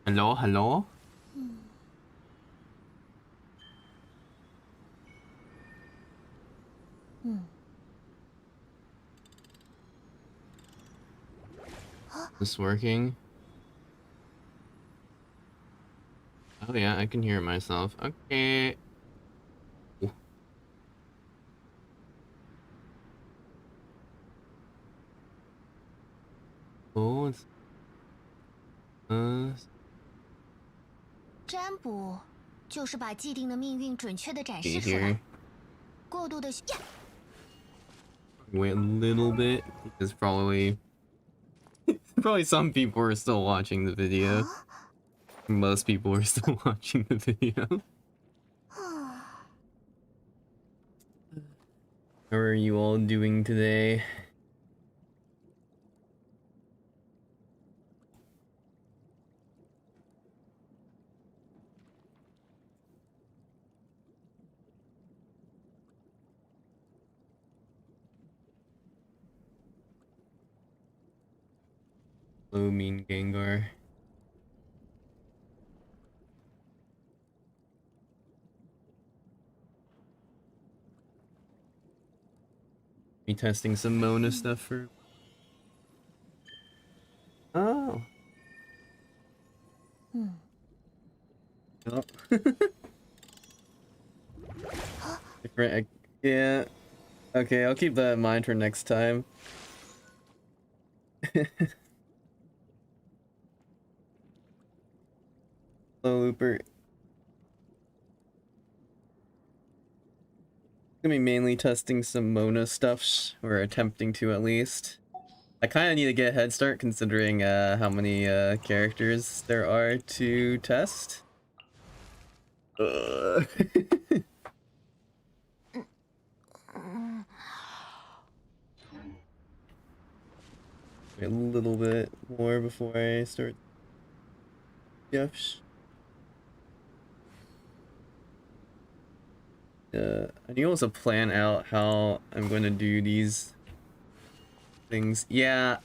Hello, hello? This working? Oh yeah, I can hear myself. Okay. Oh, it's 占卜就是把既定的命运准确的展示 see 出来。 here. 过度的呀， Wait a little bit because probably some people are still watching the video. Most people are still watching the video. How are you all doing today? Hello, Mean Gengar. Be testing some Mona stuff for. Oh. Oh. Different. Yeah. Okay, I'll keep that in mind for next time. Hello, Looper. Gonna be mainly testing some Mona stuffs, or attempting to at least. I kind of need to get a head start considering how many characters there are to test. Wait a little bit more before I start. Yes. I need to also plan out how I'm going to do these things. Yeah,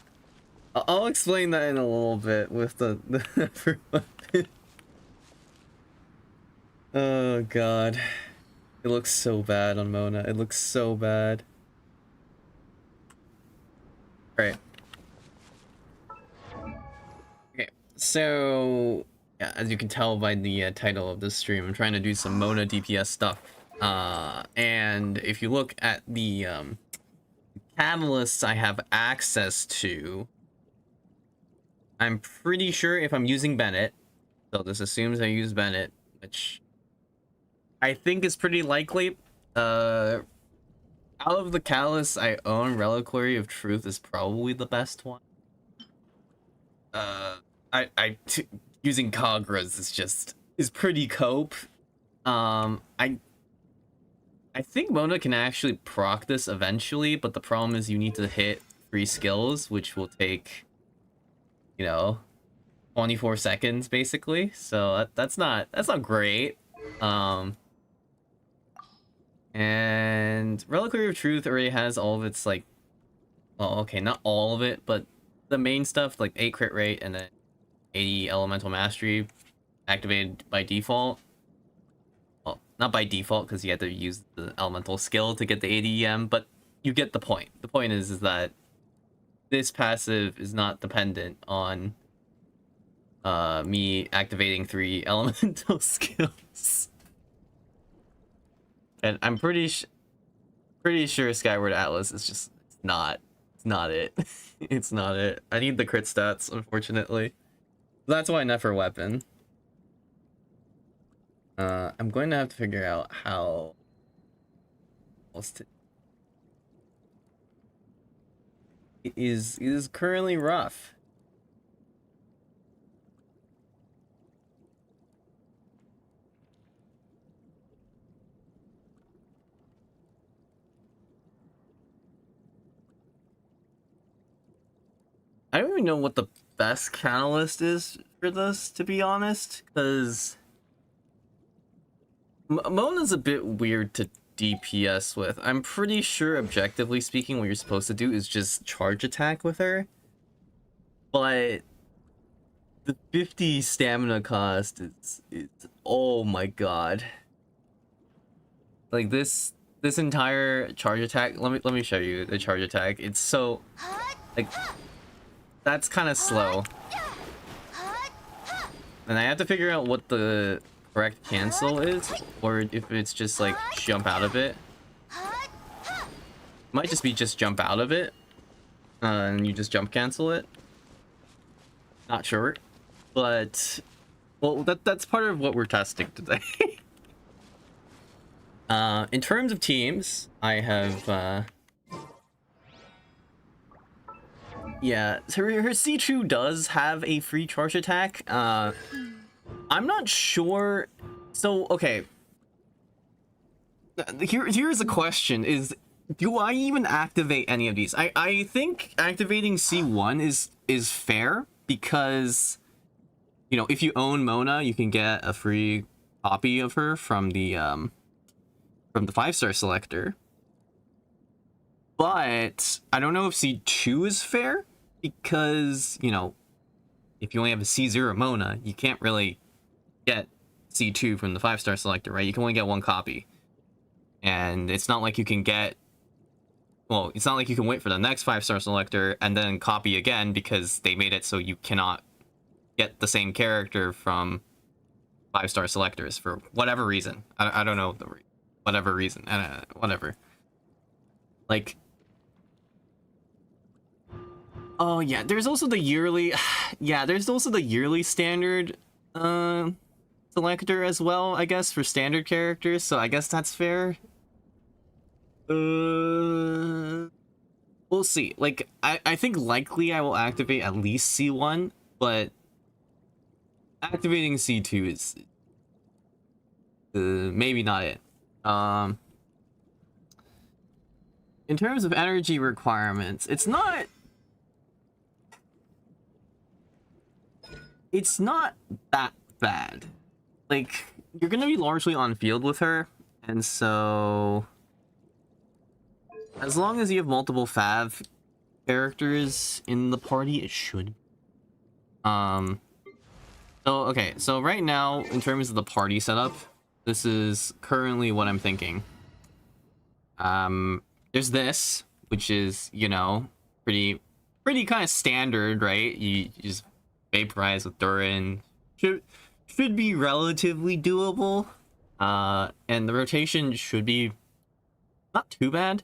I'll explain that in a little bit with the effort weapon. Oh god. It looks so bad on Mona. It looks so bad. Right. Okay. So, yeah, as you can tell by the title of this stream, I'm trying to do some Mona DPS stuff. And if you look at the catalysts I have access to, I'm pretty sure if I'm using Bennett, so this assumes I use Bennett, which I think is pretty likely. Out of the catalysts I own, Reliquary of Truth is probably the best one. Using Kagras is pretty cope. I think Mona can actually proc this eventually, but the problem is you need to hit 3 skills, which will take, 24 seconds basically. So that's not great. And Reliquary of Truth already has all of its like, well, okay, not all of it, but the main stuff like 8 crit rate and then 80 elemental mastery activated by default. Well, not by default because you have to use the elemental skill to get the 80 EM, but you get the point. The point is that this passive is not dependent on me activating 3 elemental skills. And I'm pretty sure Skyward Atlas is just it's not it. It's not it. I need the crit stats, unfortunately. That's why Nefer weapon. I'm going to have to figure out how else to. It is currently rough. I don't even know what the best catalyst is for this, to be honest, because Mona's a bit weird to DPS with. I'm pretty sure, objectively speaking, what you're supposed to do is just charge attack with her. But The 50 stamina cost is oh my god. Like this entire charge attack, let me show you the charge attack. It's so like that's kind of slow. And I have to figure out what the correct cancel is, or if it's just like jump out of it. Might just be just jump out of it, and you just jump cancel it. Not sure, but well, that's part of what we're testing today. In terms of teams, I have yeah, so her C2 does have a free charge attack. I'm not sure. So okay, here's a question: do I even activate any of these? I think activating C1 is fair because, you know, if you own Mona, you can get a free copy of her from the 5-star selector. But I don't know if C2 is fair because, you know, if you only have a C0 Mona, you can't really get C2 from the 5-star selector, right? You can only get one copy. And it's not like you can get, well, it's not like you can wait for the next 5-star selector and then copy again because they made it so you cannot get the same character from 5-star selectors for whatever reason. I don't know whatever reason. Whatever. Like, oh yeah, there's also the yearly, yeah, there's also the yearly standard selector as well, I guess, for standard characters, so I guess that's fair. We'll see. Like, I think likely I will activate at least C1, but activating C2 is maybe not it. In terms of energy requirements, it's not that bad. Like, you're gonna be largely on field with her, and so as long as you have multiple fav characters in the party, it should. So okay, so right now, in terms of the party setup, this is currently what I'm thinking. There's this, which is, you know, pretty kind of standard, right? You just vaporize with Durin. Should be relatively doable. And the rotation should be not too bad.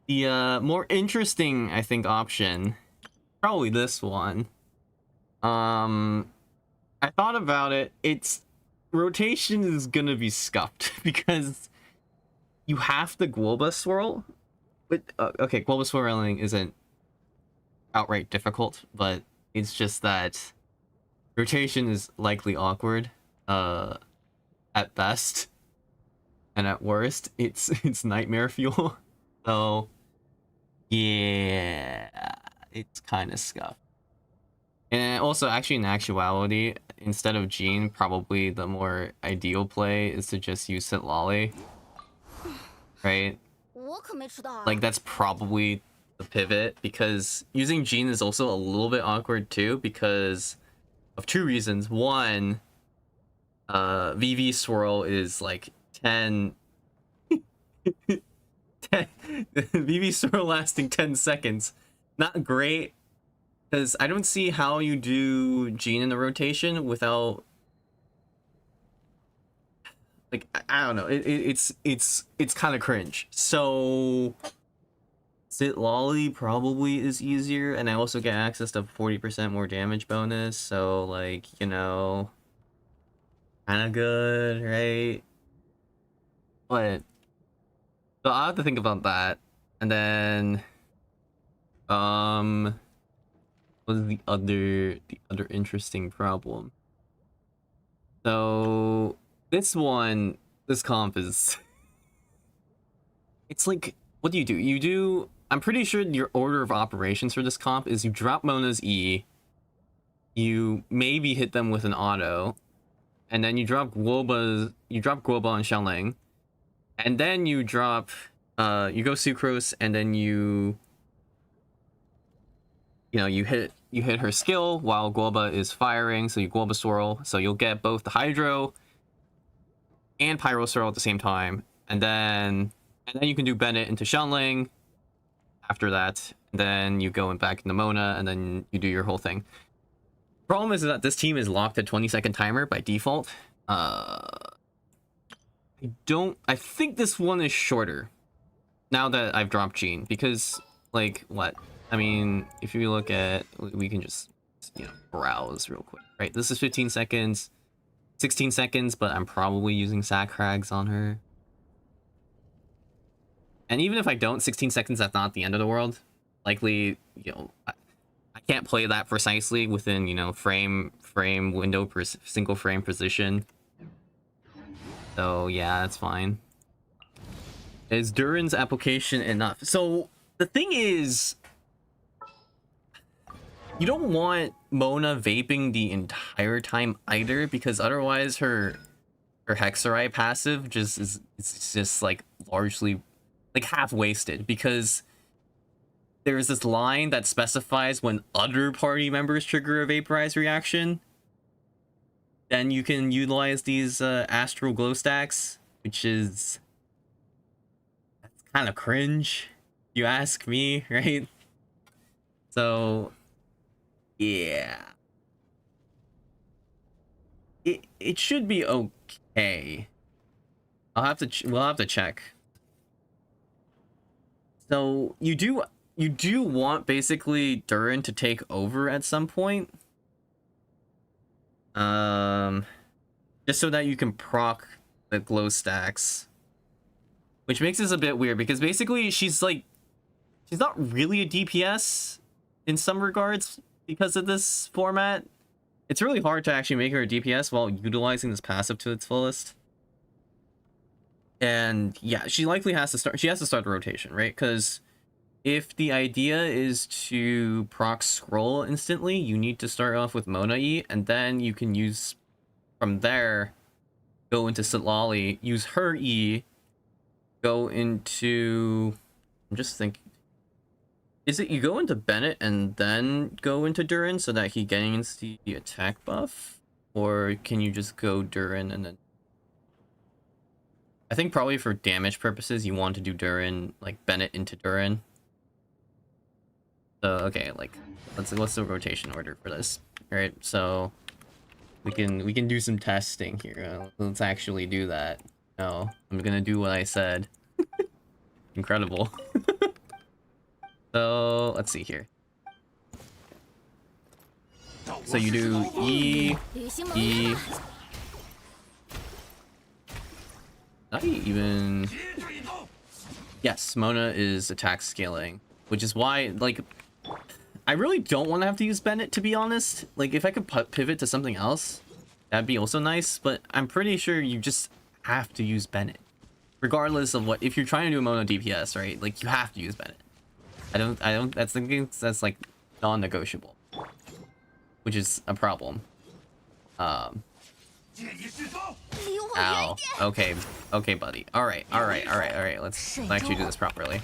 The more interesting, I think, option, probably this one. I thought about it. Its rotation is gonna be scuffed because you have to Globa swirl. But okay, Globa swirling isn't outright difficult, but it's just that rotation is likely awkward at best, and at worst it's nightmare fuel. So yeah, it's kind of scuffed. And also, actually, in actuality, instead of Jean, probably the more ideal play is to just use Sit Lolly, right? Like, that's probably the pivot, because using Jean is also a little bit awkward too, because of two reasons. One, VV swirl is like 10 VV swirl lasting 10 seconds. Not great, because I don't see how you do Jean in the rotation without, like, I don't know, it's kind of cringe. So Sit Lolly probably is easier, and I also get access to 40% more damage bonus, so, like, you know, kind of good, right? But so I'll have to think about that. And then what is the other interesting problem? So this comp is, it's like, what do? I'm pretty sure your order of operations for this comp is you drop Mona's E, you maybe hit them with an auto, and then you drop Guoba on Xiangling, and then you drop you go Sucrose, and then you hit you hit her skill while Guoba is firing, so you Guoba swirl, so you'll get both the Hydro and Pyro swirl at the same time, and then you can do Bennett into Shenling after that, and then you go back into Mona, and then you do your whole thing. Problem is that this team is locked at 20-second timer by default. I think this one is shorter now that I've dropped Jean, because like what? I mean, if you look at, we can just, you know, browse real quick, right? This is 15 seconds, 16 seconds, but I'm probably using Sacrags on her. And even if I don't, 16 seconds, that's not the end of the world. Likely, you know, I can't play that precisely within, you know, frame window per single frame position. So yeah, that's fine. Is Durin's application enough? So the thing is, you don't want Mona vaping the entire time either, because otherwise her Hexarai passive is just like largely like half wasted, because there's this line that specifies when other party members trigger a vaporize reaction, then you can utilize these astral glow stacks, which is kind of cringe, you ask me, right? So yeah, it should be okay. We'll have to check. So you do want basically Durin to take over at some point, just so that you can proc the glow stacks, which makes this a bit weird, because basically she's not really a DPS in some regards because of this format. It's really hard to actually make her a DPS while utilizing this passive to its fullest. And yeah, she likely has to start the rotation, right? Because if the idea is to proc scroll instantly, you need to start off with Mona E, and then you can use from there, go into Sitlali, use her E, go into, I'm just thinking, is it you go into Bennett and then go into Durin so that he gains the attack buff? Or can you just go Durin and then... I think probably for damage purposes, you want to do Durin, like Bennett into Durin. So, okay, like, what's the rotation order for this? Alright, so we can do some testing here. Let's actually do that. No, I'm gonna do what I said. Incredible. So let's see here. So you do E. Not even. Yes, Mona is attack scaling, which is why, like, I really don't want to have to use Bennett, to be honest. Like, if I could pivot to something else, that'd be also nice, but I'm pretty sure you just have to use Bennett. Regardless of what, if you're trying to do a Mona DPS, right? Like, you have to use Bennett. I don't, that's like non-negotiable. Which is a problem. Ow. Okay, buddy. Alright, let's actually do this properly.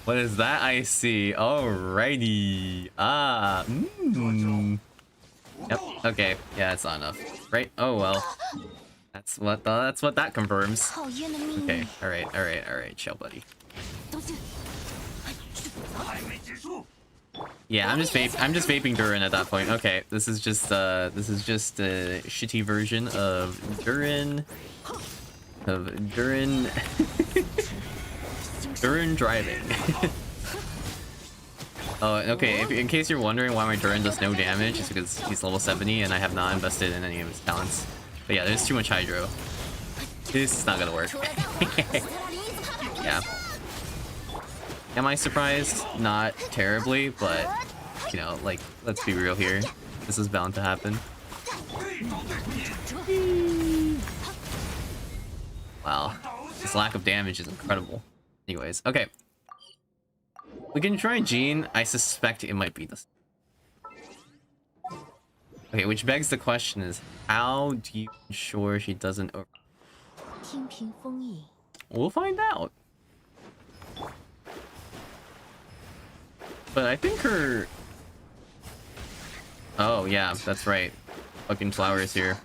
What is that I see? Alrighty. Yep, okay. Yeah, it's not enough. Right? Oh well. That's what that confirms. Okay, alright, chill, buddy. Yeah, I'm just vaping Durin at that point. Okay, this is just a shitty version of Durin. Durin driving. Oh, okay, in case you're wondering why my Durin does no damage, it's because he's level 70 and I have not invested in any of his talents. But yeah, there's too much Hydro. This is not gonna work. Yeah. Am I surprised? Not terribly, but, you know, like, let's be real here. This is bound to happen. Wow. This lack of damage is incredible. Anyways, okay. We can try Jean. I suspect it might be this. Okay, which begs the question is, how do you ensure she doesn't over... 听凭风意。 We'll find out. But I think her... Oh, yeah, that's right. Fucking flowers here.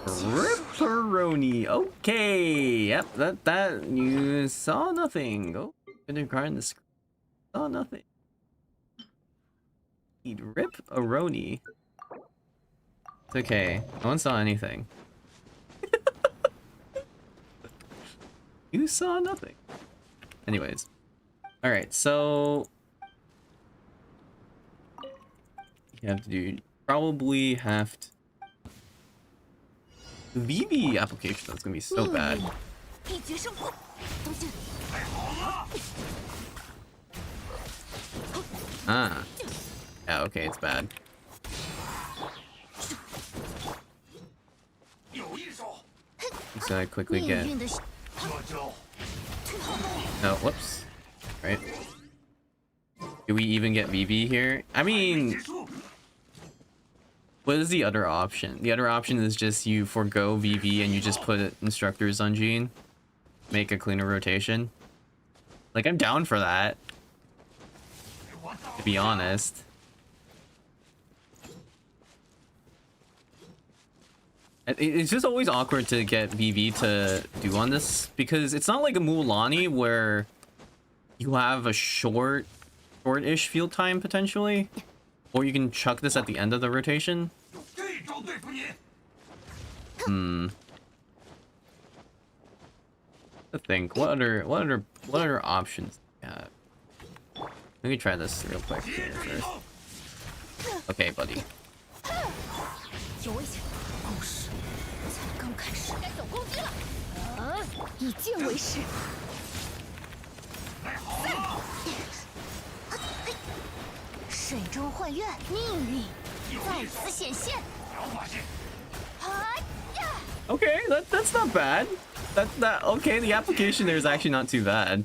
Ripperoni. Okay. Yep, that you saw nothing. Oh, gonna cry in the screen. Saw nothing. Rip-a-roni. It's okay. No one saw anything. You saw nothing. Anyways. Alright, so... You have to do... Probably have to... The VV application, that's gonna be so bad. 一决胜负。东西。 Ah. Yeah, okay, it's bad. So I quickly get... 命运的。 Oh, whoops. Right. Do we even get VV here? I mean... What is the other option? The other option is just you forego VV and you just put instructors on Jean. Make a cleaner rotation. Like, I'm down for that. To be honest. It's just always awkward to get VV to do on this, because it's not like a Mulan where you have a short-ish field time potentially, or you can chuck this at the end of the rotation. I think what other options do we have? Let me try this real quick here first. Okay, buddy. 有危险！故事才刚开始，该走攻击了。啊！以剑为誓。水中幻月，命运在此显现。Okay, that's not bad. That okay. The application there is actually not too bad.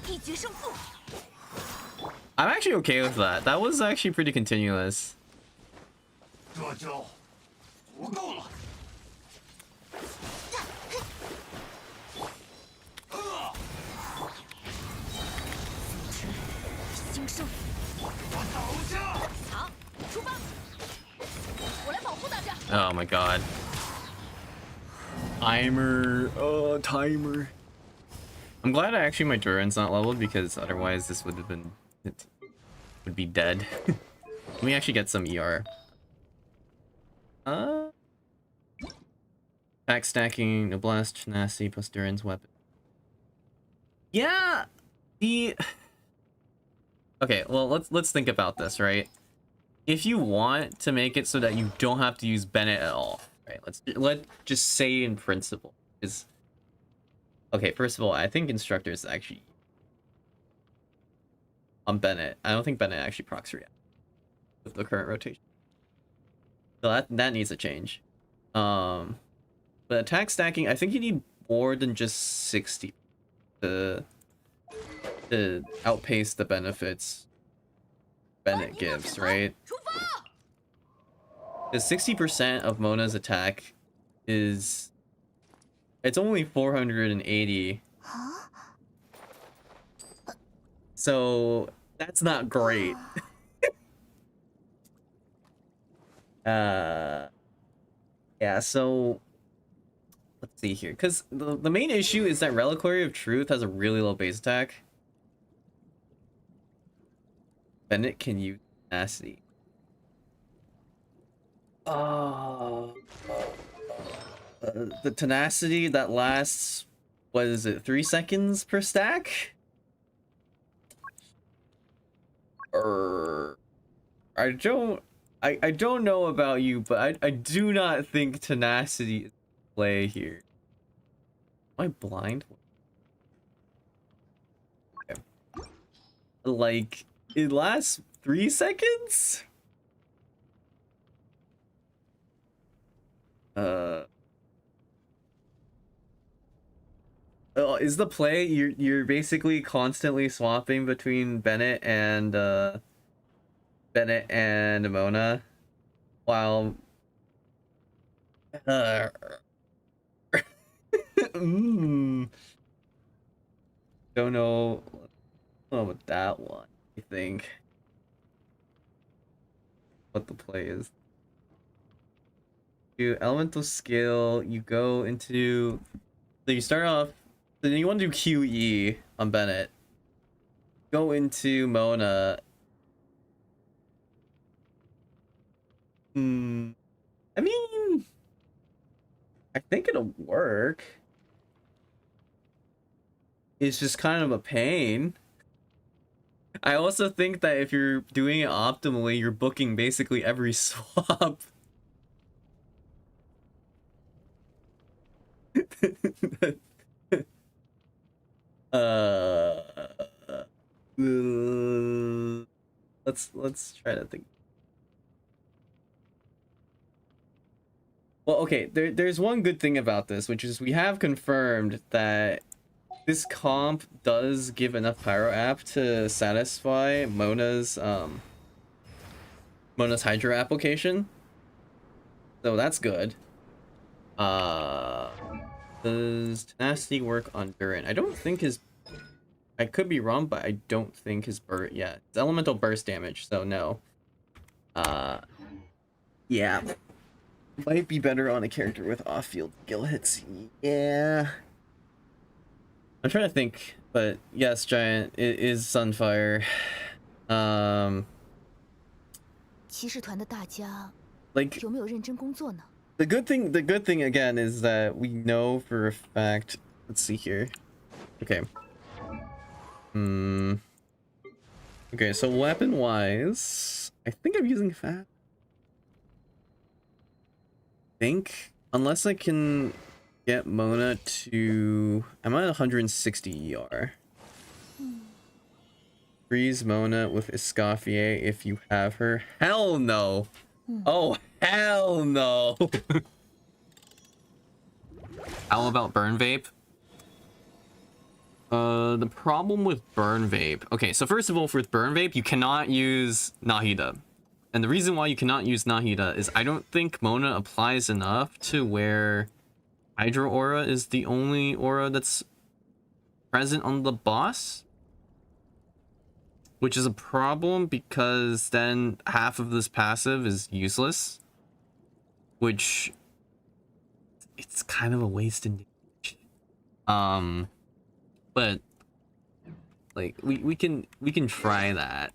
一决胜负。 I'm actually okay with that. That was actually pretty continuous. 这就足够了。兴盛。我倒下。好，出发。我来保护大家。 Oh my god. Timer. Oh, timer. I'm glad actually my Duran's not leveled, because otherwise this would have been... It would be dead. Let me actually get some ER. Back stacking, no blast, nasty, plus Duran's weapon. Yeah! The... Okay, well, let's think about this, right? If you want to make it so that you don't have to use Bennett at all, right? Let's just say in principle is... Okay, first of all, I think instructors actually... On Bennett, I don't think Bennett actually procs react with the current rotation. So that needs a change. But attack stacking, I think you need more than just 60 to outpace the benefits Bennett gives, right? Because 60% of Mona's attack is... It's only 480. So that's not great. Yeah, so let's see here, because the main issue is that Reliquary of Truth has a really low base attack. Bennett can use tenacity. The tenacity that lasts, what is it, 3 seconds per stack? I don't know about you, but I do not think tenacity is play here. Am I blind? Okay. Like, it lasts 3 seconds? is the play you're basically constantly swapping between Bennett and Mona while mm, don't know about that one. I think what the play is. You elemental skill, you go into, so you start off, then you want to do QE on Bennett. Go into Mona. I mean, I think it'll work. It's just kind of a pain. I also think that if you're doing it optimally, you're booking basically every swap. uh, let's try to think. Well, okay, there's one good thing about this, which is we have confirmed that this comp does give enough pyro app to satisfy Mona's Hydra application. So that's good. Does tenacity work on Durin? I don't think his, I could be wrong, but I don't think his burst, yeah, it's elemental burst damage, so no. Yeah. Might be better on a character with off-field skill hits. Yeah. I'm trying to think, but yes, Giant, it is Sunfire. Like, 有没有认真工作呢？ the good thing again is that we know for a fact. Let's see here. Okay. Okay, so weapon wise, I think I'm using fat. Unless I can get Mona to, I'm at 160 ER. Freeze Mona with Escoffier if you have her. Hell no. Oh, hell no. How about Burn Vape? The problem with Burn Vape. Okay, so first of all, with Burn Vape, you cannot use Nahida. And the reason why you cannot use Nahida is I don't think Mona applies enough to where Hydro Aura is the only aura that's present on the boss. Which is a problem because then half of this passive is useless. Which, it's kind of a waste in damage. But like we can try that.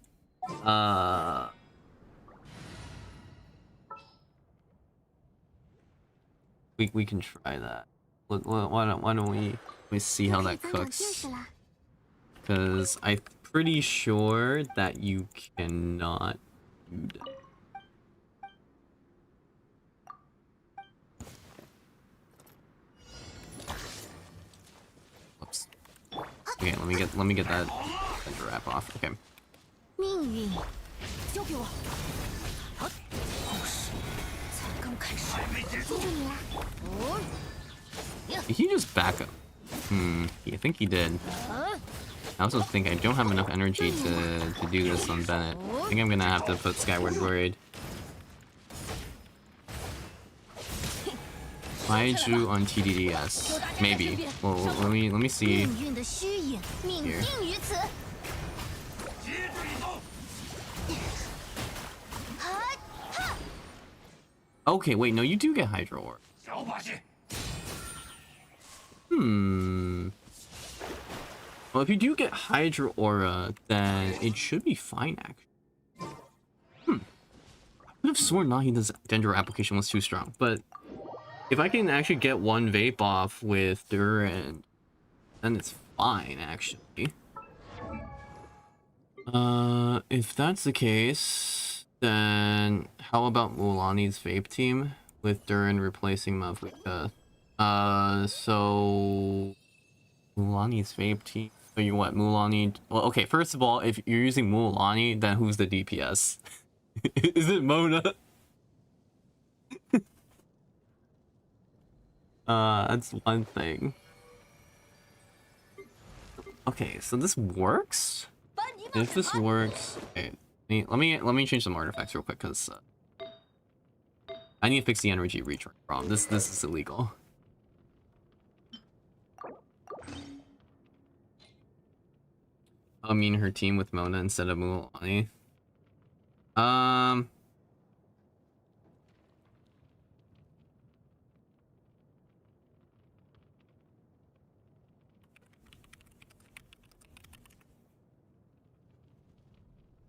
We can try that. Why don't we see how that cooks? Because I'm pretty sure that you cannot do that. Oops. Okay, let me get that wrap off. Okay. 命运交给我。好，故事才刚开始。记住你了。哦。 Did he just back up? I think he did. I also think I don't have enough energy to do this on Bennett. I think I'm gonna have to put Skyward Worried. Maiju on TDDS. Maybe. Well, let me see. Here. Okay, wait, no, you do get Hydro Orb. Well, if you do get Hydro Aura, then it should be fine, actually. I would have sworn Nahida's Dendro application was too strong, but if I can actually get one vape off with Durin, then it's fine, actually. If that's the case, then how about Mulani's vape team with Durin replacing Mavlika? So Mulani's vape team. So you want Mulani? Well, okay. First of all, if you're using Mulani, then who's the DPS? Is it Mona? That's one thing. Okay, so this works. 班尼冒 If 险 this 团， works, okay. Let me change some artifacts real quick because I need to fix the energy recharge problem. This is illegal. I mean her team with Mona instead of Mulan.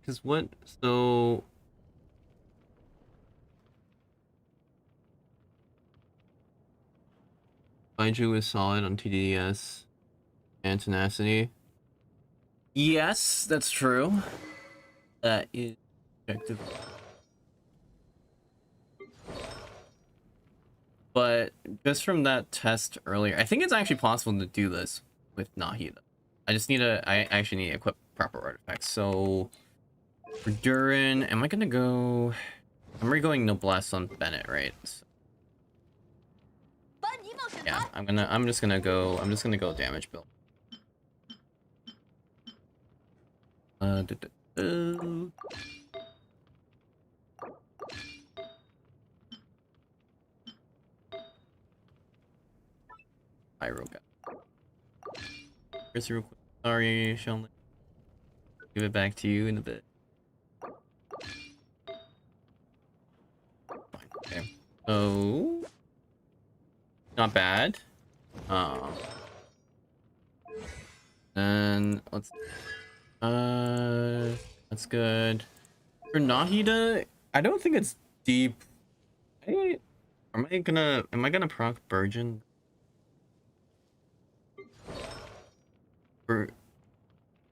Cause what? So Baiju is solid on TDS and tenacity. Yes, that's true. That is objective. But just from that test earlier, I think it's actually possible to do this with Nahida. I actually need to equip proper artifacts. So for Durin, am I gonna go? I'm re-going Noblesse on Bennett, right? So, 班尼冒险 yeah, 团， I'm just gonna go damage build. Du- du- du. Pyro guy. Chris, real quick. Sorry, Sean. Give it back to you in a bit. Fine. Okay. So not bad. And that's good. For Nahida, I don't think it's deep. Am I gonna proc Burgeon?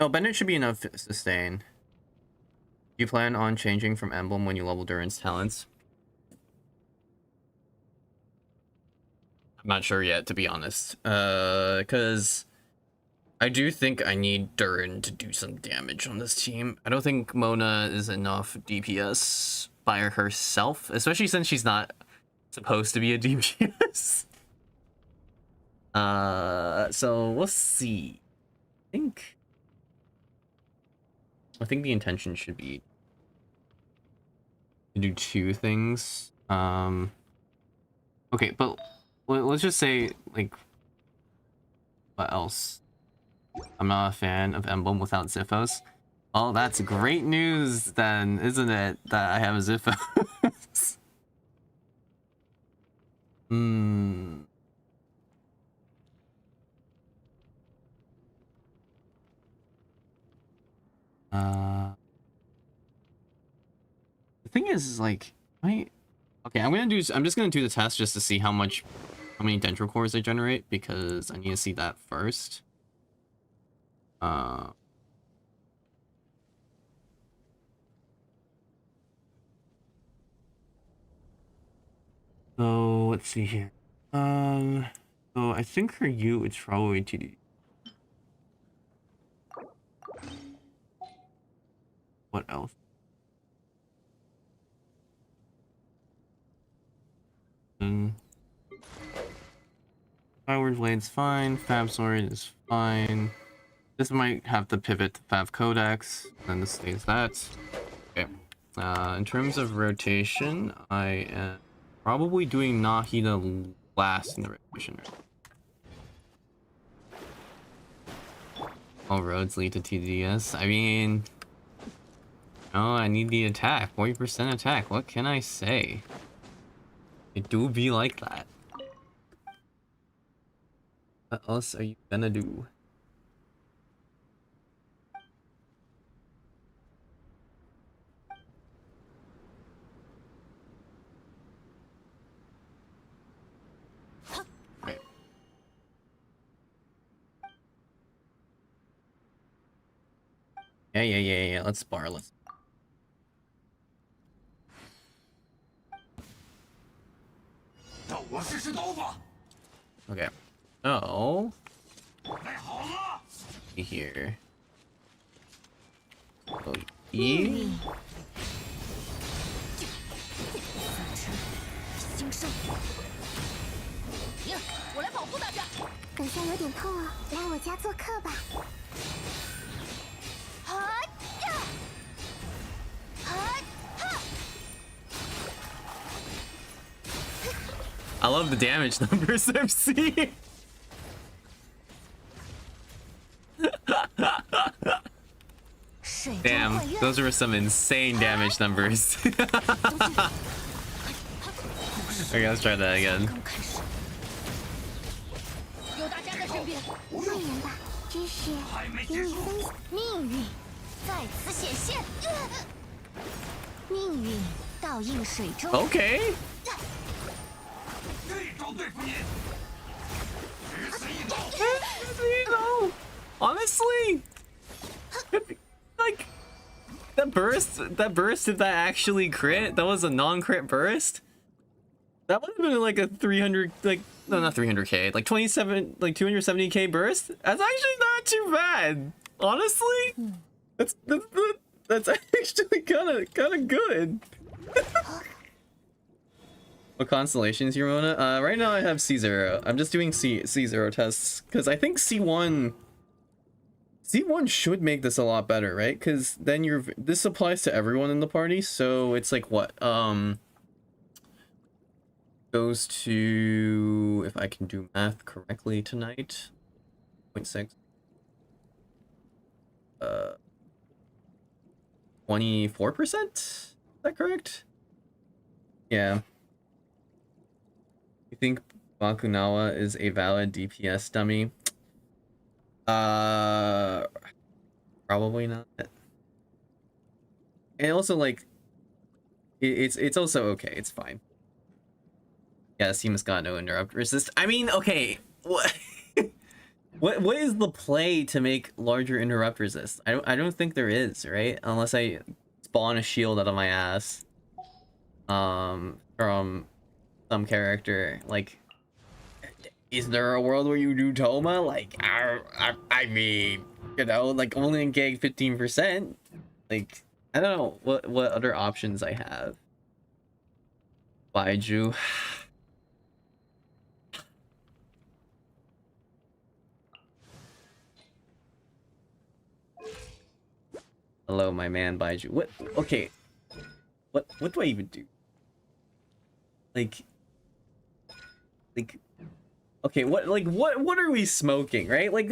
No, Bennett should be enough to sustain. Do you plan on changing from Emblem when you level Durin's talents? I'm not sure yet, to be honest. Because I do think I need Durin to do some damage on this team. I don't think Mona is enough DPS by herself, especially since she's not supposed to be a DPS. So we'll see. I think the intention should be to do two things. Okay, but let's just say, like, what else? I'm not a fan of Emblem without Ziphos. Well, that's great news then, isn't it, that I have a Ziphos? The thing is like, okay, I'm just gonna do the test just to see how many dendro cores they generate, because I need to see that first. So let's see here. So I think for you it's probably TD. What else? Skyward Blade's fine. Fab Sword is fine. This might have to pivot to Fab Codex, then this stays that. Okay. In terms of rotation, I am probably doing Nahida last in the rotation. All roads lead to TDS. I mean, oh, I need the attack. 40% attack. What can I say? It do be like that. What else are you gonna do? Right. Yeah. Let's spar. Let's. Okay. Oh. Here. Oh, E. 兴盛。停，我来保护大家。好像有点痛啊，来我家做客吧。I love the damage numbers I'm seeing. Damn, those were some insane damage numbers. Okay, let's try that again. 有大家在身边，蔓延吧，知识与你分享，命运在此显现，命运倒映水中。Okay. 这招对付你，只此一刀。 You know, honestly, like that burst, if that actually crit, that was a non-crit burst. That would have been like a 300, like, no, not 300k, like 27, like 270k burst. That's actually not too bad, honestly. That's actually kind of good. What constellations, Mona? Right now I have C0. I'm just doing C0 tests because I think C1 should make this a lot better, right? Because then this applies to everyone in the party, so it's like what goes to, if I can do math correctly tonight, 0.6 24%, is that correct? Yeah. You think Bakunawa is a valid DPS dummy? Probably not. And also, like, it's also okay. It's fine. Yeah, Seamus got no interrupt resist. I mean, okay, what what is the play to make larger interrupt resist? I don't think there is, right? Unless I spawn a shield out of my ass. From some character. Like, is there a world where you do Toma? Like, I mean, you know, like only engage 15%. Like, I don't know what other options I have. Baiju. Hello, my man Baiju. What? Okay. What do I even do? Like, okay, what are we smoking, right? Like,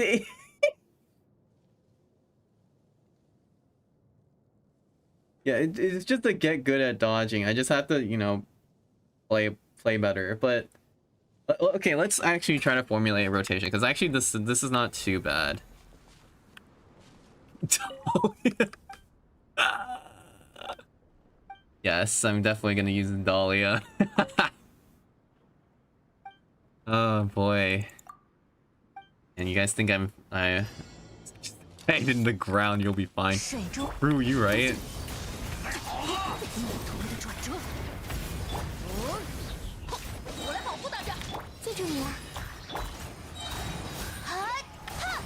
yeah, it's just to get good at dodging. I just have to, you know, play better. But okay, let's actually try to formulate a rotation, because actually this is not too bad. Yes, I'm definitely gonna use Dahlia. Oh boy. And you guys think I hide in the ground, you'll be fine. Brew, you right? 我来保护大家，记住你了。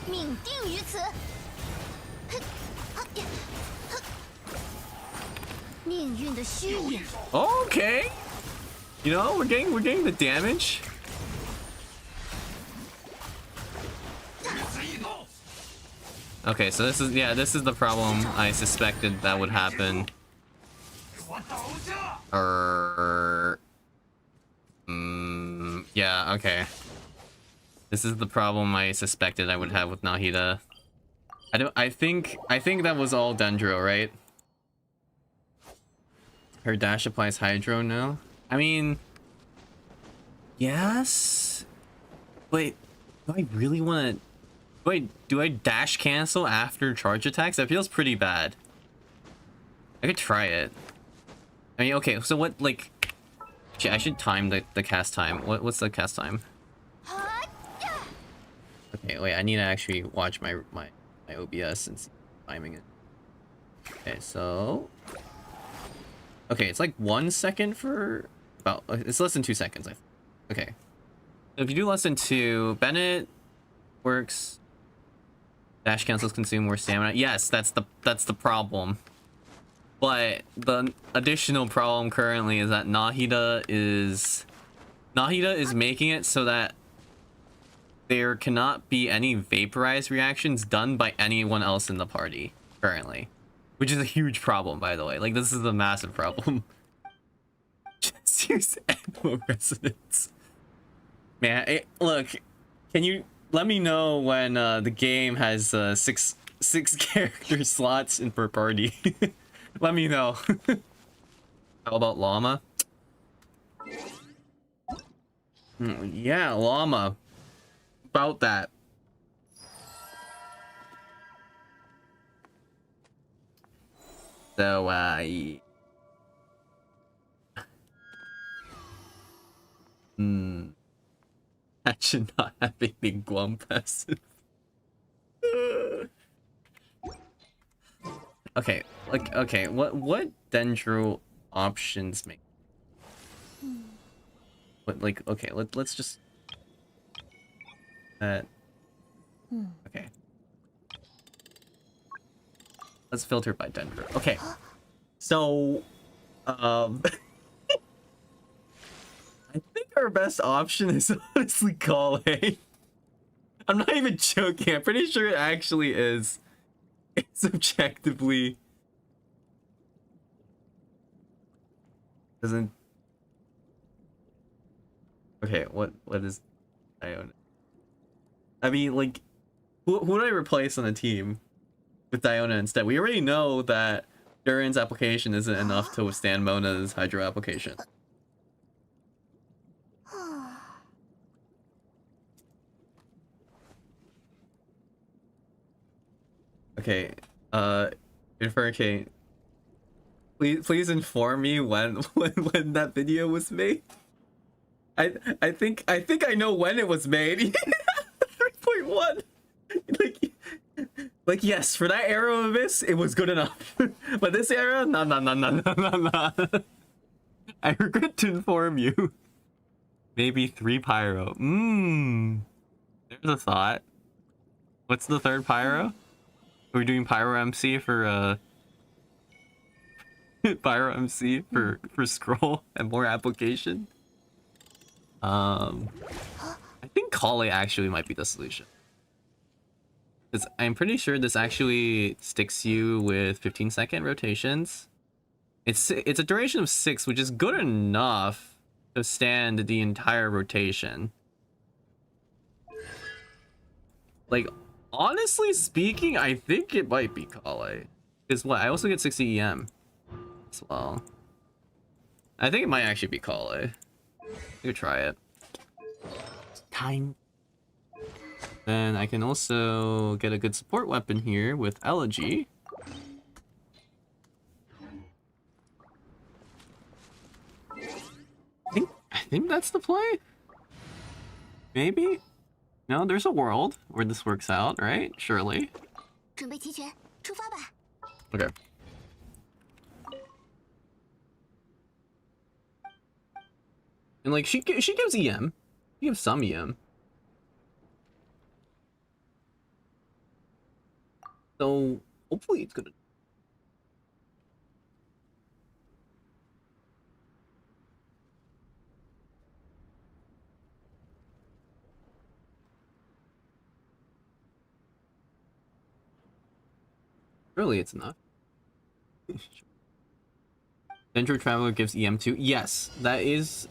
命定于此。命运的虚影。Okay. You know, we're getting the damage. Okay, so this is the problem I suspected that would happen. Yeah, okay. This is the problem I suspected I would have with Nahida. I think that was all Dendro, right? Her dash applies Hydro now? I mean, yes. Wait, do I really want to? Wait, do I dash cancel after charge attacks? That feels pretty bad. I could try it. I mean, okay, so what, like... Actually, I should time the cast time. What's the cast time? Okay, wait, I need to actually watch my OBS and see timing it. Okay, so... Okay, it's like 1 second for... About... It's less than 2 seconds, I think. Okay. So if you do less than 2, Bennett works... Dash cancels consume more stamina. Yes, that's the problem. But the additional problem currently is that Nahida is making it so that there cannot be any vaporized reactions done by anyone else in the party currently, which is a huge problem, by the way. Like, this is a massive problem. Just use Echo Resonance. Man, look, can you let me know when the game has six character slots in per party? Let me know. How about llama? Yeah, llama. About that. So, that should not have a big Guam passive. Okay, like, okay, what Dendro options make? What, like, okay, let's just... okay. Let's filter by Dendro. Okay. So, I think our best option is honestly Kale. I'm not even joking. I'm pretty sure it actually is. It's objectively... doesn't... okay, what is Iona? I mean, like, who would I replace on the team with Diona instead? We already know that Durin's application isn't enough to withstand Mona's Hydro application. Okay, Inferke, please inform me when that video was made. I think I know when it was made. 3.1. Like yes, for that era of this, it was good enough. But this era, no. I regret to inform you. Maybe 3 pyro. There's a thought. What's the third pyro? Are we doing pyro MC for pyro MC for scroll and more application? I think Kale actually might be the solution. Because I'm pretty sure this actually sticks you with 15-second rotations. It's a duration of 6, which is good enough to stand the entire rotation. Like, honestly speaking, I think it might be Kale. Because what? I also get 60 EM as well. I think it might actually be Kale. You could try it. Time. Then I can also get a good support weapon here with Elegy. I think that's the play. Maybe? No, there's a world where this works out, right? Surely. 准备齐全，出发吧。 Okay. And like she gives EM. She gives some EM. So hopefully it's gonna. Surely it's enough. Dendro Traveler gives EM2. Yes, that is.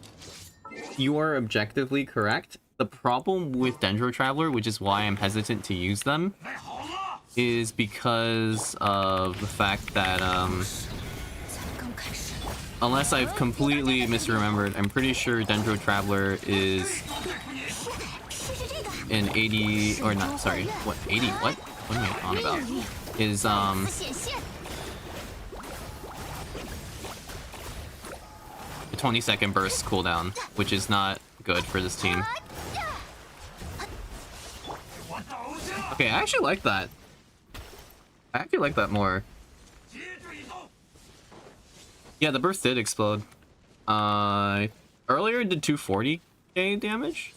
You are objectively correct. The problem with Dendro Traveler, which is why I'm hesitant to use them, is because of the fact that unless I've completely misremembered, I'm pretty sure Dendro Traveler is an 80 or not, sorry, what 80? What am I on about? Is a 20-second burst cooldown, which is not good for this team. Okay, I actually like that. I actually like that more. Yeah, the burst did explode. Earlier it did 240k damage.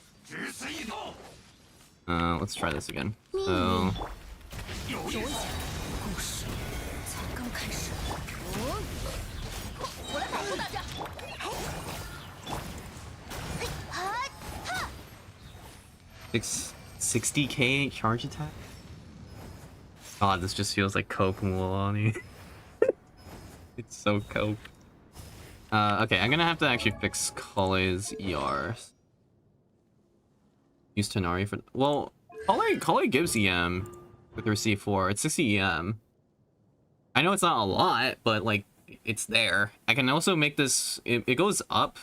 Let's try this again. So 6 60k charge attack. God, this just feels like cope Mualani. It's so cope. Okay, I'm gonna have to actually fix Kale's ER. Use Tenari for... Well, Kale gives EM with her C4. It's 60 EM. I know it's not a lot, but, like, it's there. I can also make this... It goes up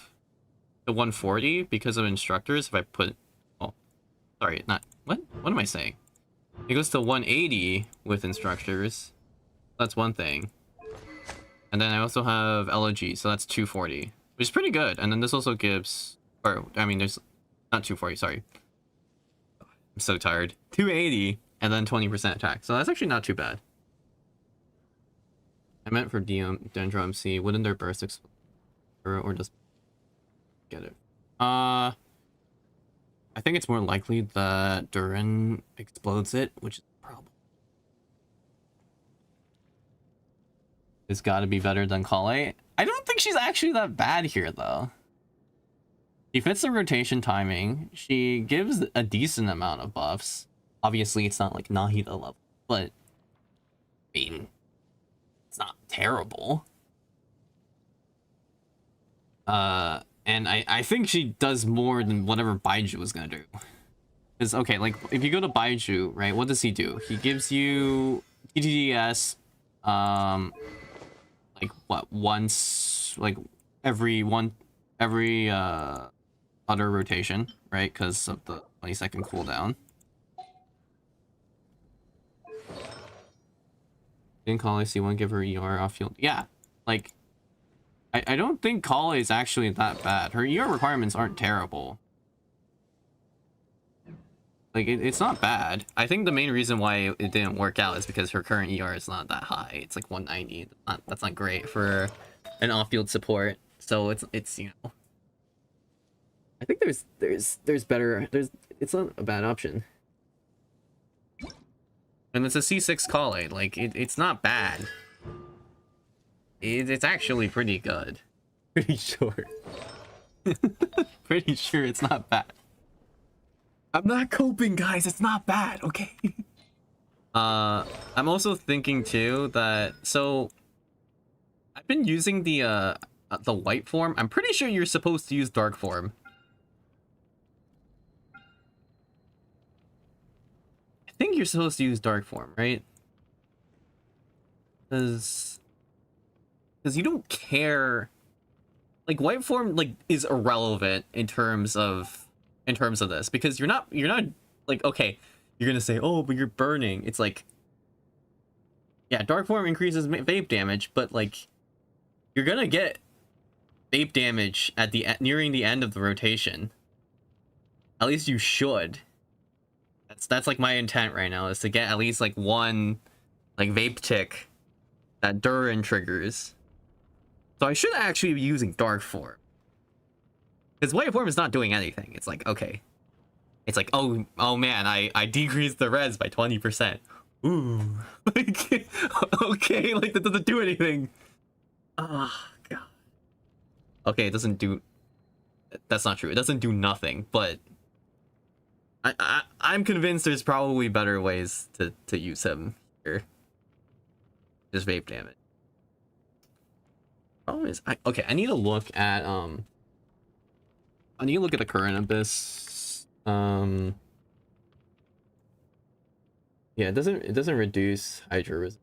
to 140 because of instructors if I put... Oh, sorry, not... What am I saying? It goes to 180 with instructors. That's one thing. And then I also have LOG, so that's 240, which is pretty good. And then this also gives... Or, I mean, there's... Not 240, sorry. I'm so tired. 280, and then 20% attack. So that's actually not too bad. I meant for Dendro MC. Wouldn't their burst explode? Or just... Get it. I think it's more likely that Durin explodes it, which is a problem. It's gotta be better than Kale. I don't think she's actually that bad here, though. She fits the rotation timing. She gives a decent amount of buffs. Obviously, it's not like Nahida level, but... I mean... It's not terrible. And I think she does more than whatever Baiju was gonna do. Because, okay, like, if you go to Baiju, right, what does he do? He gives you TTDS, like, what, once, like, every other rotation, right? Because of the 20-second cooldown. Didn't Kale C1 give her ER off field? Yeah, like, I don't think Kale is actually that bad. Her ER requirements aren't terrible. Like, it's not bad. I think the main reason why it didn't work out is because her current ER is not that high. It's like 190. That's not great for an off-field support. So it's you know. I think there's better. It's not a bad option. And it's a C6 Kale. Like it's not bad. It's actually pretty good. Pretty sure. Pretty sure it's not bad. I'm not coping, guys. It's not bad, okay? I'm also thinking too that I've been using the white form. I'm pretty sure you're supposed to use dark form. I think you're supposed to use dark form, right? Because you don't care. Like white form like is irrelevant in terms of this because you're not like, okay, you're gonna say, oh, but you're burning. It's like, yeah, dark form increases vape damage, but like you're gonna get vape damage at nearing the end of the rotation. At least you should. That's like my intent right now, is to get at least like one like vape tick that Durin triggers. So I should actually be using dark form. Because white form is not doing anything. It's like, okay. It's like, oh man, I decreased the res by 20%. Ooh. Like, okay, like that doesn't do anything. Oh, God. Okay, it doesn't do... That's not true. It doesn't do nothing, but... I'm convinced there's probably better ways to use him here. Just vape damage. Problem is, okay, I need to look at the current abyss. Yeah, it doesn't reduce Hydra resistance.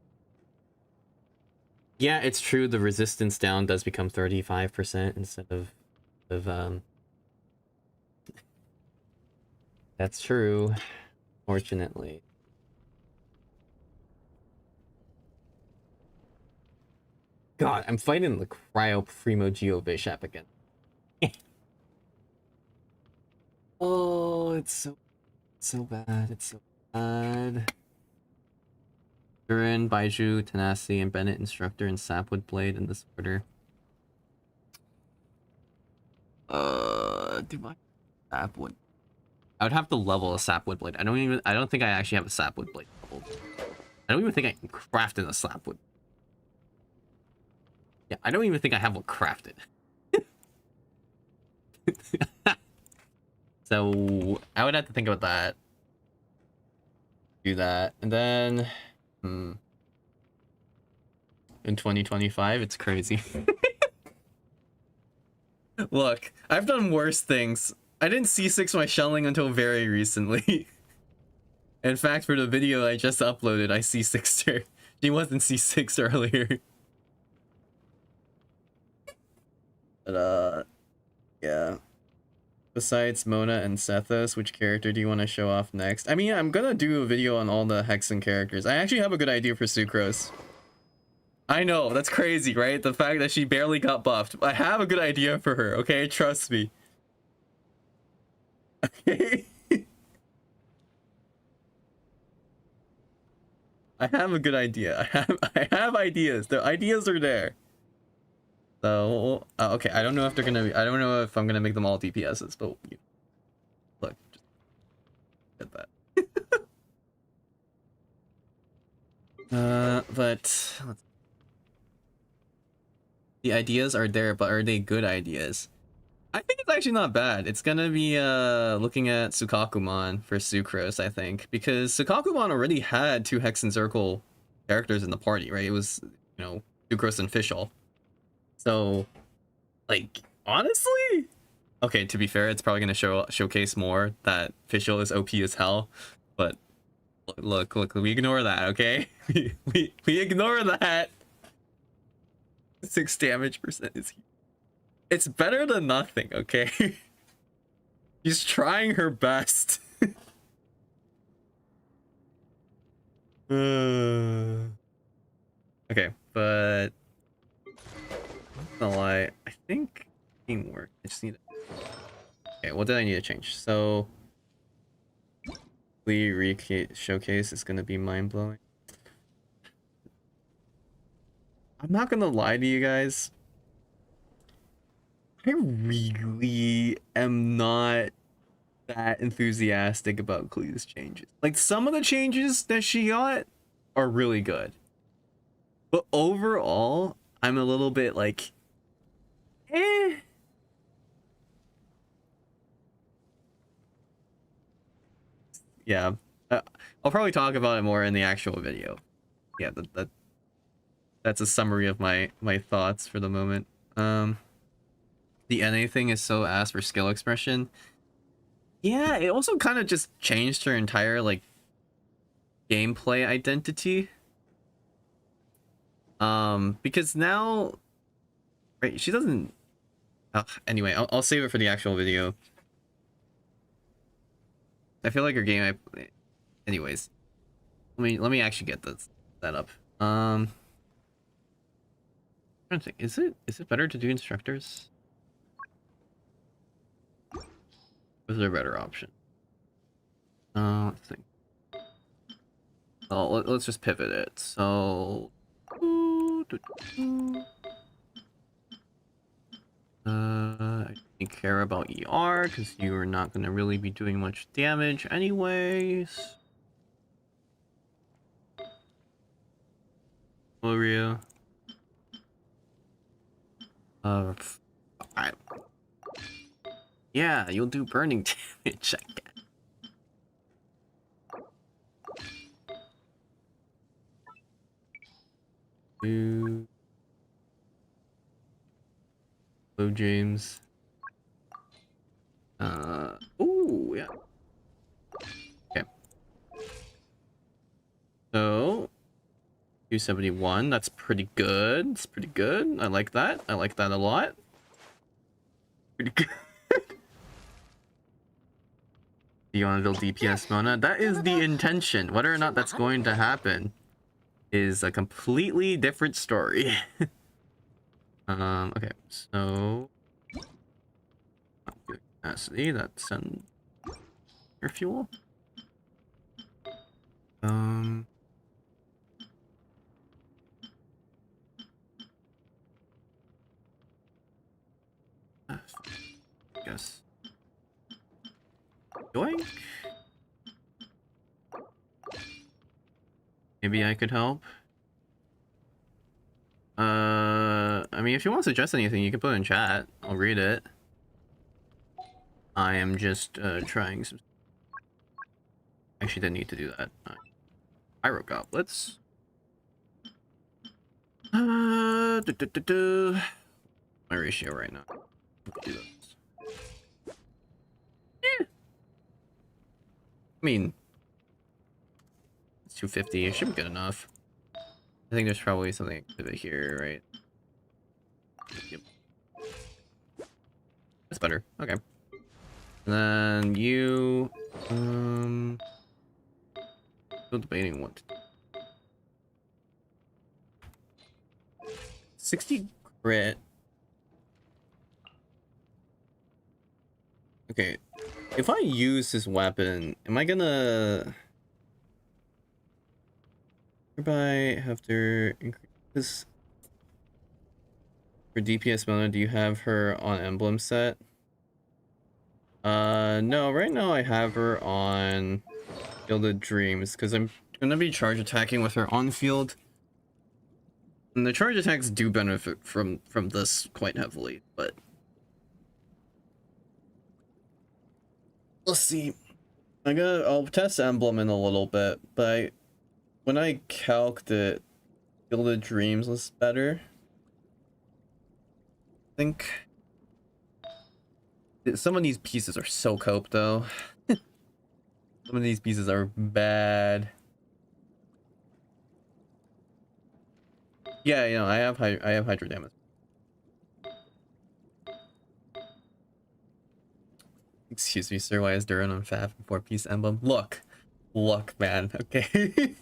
Yeah, it's true, the resistance down does become 35% instead of That's true, fortunately. God, I'm fighting the Cryo Primo Geo Bishop again. Oh, it's so bad. It's so bad. Durin, Baiju, Tenacity, and Bennett Instructor, and Sapwood Blade in this order. Do I Sapwood? I would have to level a Sapwood Blade. I don't think I actually have a Sapwood Blade leveled. I don't even think I can craft in a Sapwood. Yeah, I don't even think I have one crafted. So I would have to think about that. do that. And then in 2025, it's crazy. Look, I've done worse things. I didn't C6 my shelling until very recently. In fact, for the video I just uploaded, I C6'd her. She wasn't C6 earlier. But, yeah. Besides Mona and Sethos, which character do you want to show off next? I mean, I'm gonna do a video on all the Hexen characters. I actually have a good idea for Sucrose. I know, that's crazy, right? The fact that she barely got buffed. I have a good idea for her, okay? Trust me. Okay? I have a good idea. I have ideas. The ideas are there. So, okay, I don't know if they're gonna be, I don't know if I'm gonna make them all DPSs, but look, just get that. But the ideas are there, but are they good ideas? I think it's actually not bad. It's gonna be looking at Sukakumon for Sucrose, I think, because Sukakumon already had 2 Hex and Circle characters in the party, right? It was, you know, Sucrose and Fischl. So, like, honestly, okay, to be fair, it's probably gonna showcase more that Fischl is OP as hell, but look, we ignore that, okay? we ignore that. 6 damage percent is huge. It's better than nothing, okay? She's trying her best. Okay, but not lie, I think teamwork. I just need. Okay, what did I need to change? So, showcase is gonna be mind blowing. I'm not gonna lie to you guys. I really am not that enthusiastic about Klee's changes. Like, some of the changes that she got are really good. But overall, I'm a little bit like, eh. Yeah. I'll probably talk about it more in the actual video. Yeah, that's a summary of my thoughts for the moment. The NA thing is so ass for skill expression. Yeah, it also kind of just changed her entire, like, gameplay identity. Because now, right, she doesn't. Anyway, I'll save it for the actual video. I feel like her game. Anyways, let me actually get that up. I'm trying to think, is it better to do instructors? Is there a better option? Let's think. Oh, let's just pivot it. So, I don't care about ER because you are not going to really be doing much damage anyways. Gloria. Yeah, you'll do burning damage, I guess. Hello, James. Ooh, yeah. Okay. So, 271, that's pretty good. It's pretty good. I like that. I like that a lot. Pretty good. You want to build DPS Mona? That is the intention. Whether or not that's going to happen is a completely different story. Okay, so capacity, that's your fuel. I guess. Yoink. Maybe I could help. I mean, if you want to suggest anything, you can put it in chat. I'll read it. I am just trying some. Actually, didn't need to do that. Pyro goblets. My ratio right now. Do this. Yeah. I mean, it's 250. It should be good enough. I think there's probably something exhibit here, right? Yep. That's better. Okay. And then you, still debating what to do. 60 crit. Okay, if I use this weapon, am I gonna hereby have to increase this for DPS Mona? Do you have her on emblem set? No, right now I have her on Gilded Dreams because I'm gonna be charge attacking with her on field. And the charge attacks do benefit from this quite heavily, but let's see. I'll test emblem in a little bit, but when I calced it, Gilded Dreams was better. I think some of these pieces are so cope though. Some of these pieces are bad. Yeah, you know, I have hydro damage. Excuse me, sir. Why is Duran on Fab 4-piece emblem? Look, man. Okay.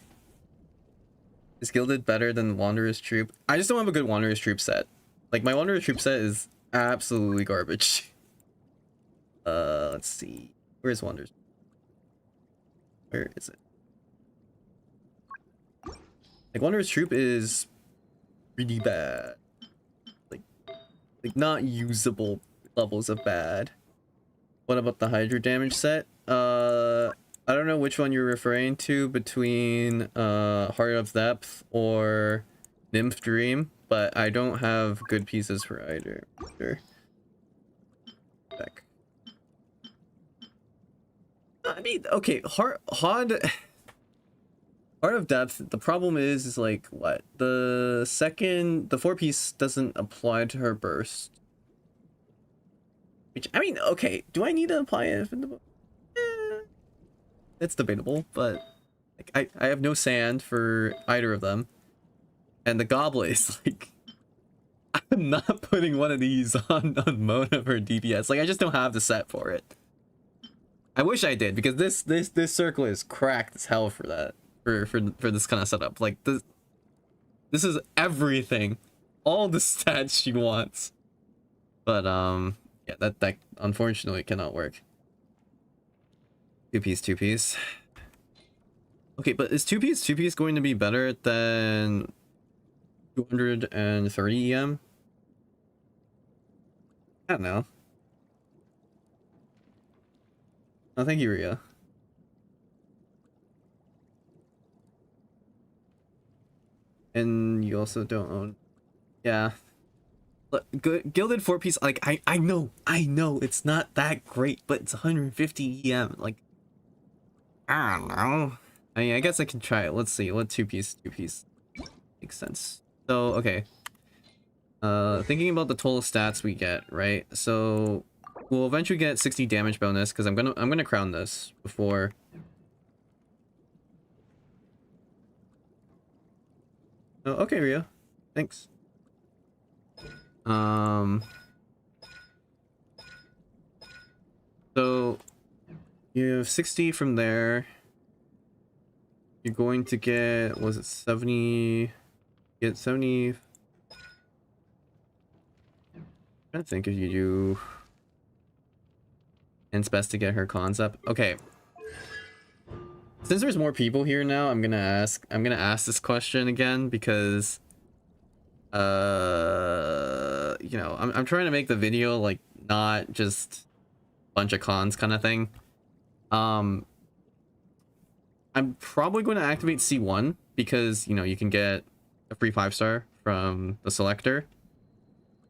Is Gilded better than Wanderer's Troop? I just don't have a good Wanderer's Troop set. Like, my Wanderer's Troop set is absolutely garbage. Let's see. Where's Wanderer's? Where is it? Like, Wanderer's Troop is really bad. Like not usable levels of bad. What about the Hydro damage set? I don't know which one you're referring to between Heart of Depth or Nymph Dream, but I don't have good pieces for either. Back. I mean, okay, Heart of Depth, the problem is like what? The 4-piece doesn't apply to her burst. Which, I mean, okay, do I need to apply it? It's debatable, but like, I have no sand for either of them. And the goblet is like, I'm not putting one of these on Mona for DPS. Like, I just don't have the set for it. I wish I did, because this circle is cracked as hell for that. For this kind of setup. Like, this is everything. All the stats she wants. But yeah, that unfortunately cannot work. 2-piece. Okay, but is 2-piece going to be better than 230 EM? I don't know. Oh, thank you, Ria. And you also don't own. Yeah. Look, Gilded 4-piece, like, I know it's not that great, but it's 150 EM. Like, I don't know. I mean, I guess I can try it. Let's see what 2-piece makes sense. So, okay. Thinking about the total stats we get, right? So we'll eventually get 60 damage bonus because I'm gonna crown this before. Oh, okay, Rio. Thanks. So you have 60 from there. You're going to get, was it 70? Get 70. I'm trying to think if you do. And it's best to get her concept. Okay. Since there's more people here now, I'm gonna ask this question again because you know, I'm trying to make the video like not just a bunch of cons kind of thing. I'm probably going to activate C1 because, you know, you can get a free 5-star from the selector.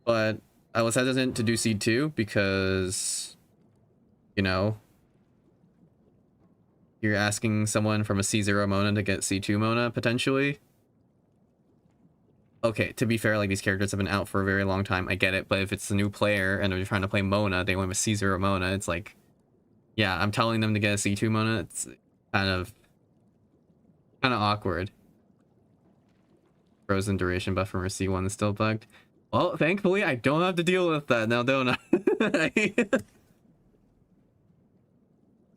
But I was hesitant to do C2 because, you know, You're asking someone from a C0 Mona to get C2 Mona, potentially? Okay, to be fair, like, these characters have been out for a very long time, I get it, but if it's a new player and they're trying to play Mona, they went with C0 Mona, it's like, yeah, I'm telling them to get a C2 Mona, it's kind of awkward. Frozen duration buff from her C1 is still bugged. Well, thankfully, I don't have to deal with that now, don't I?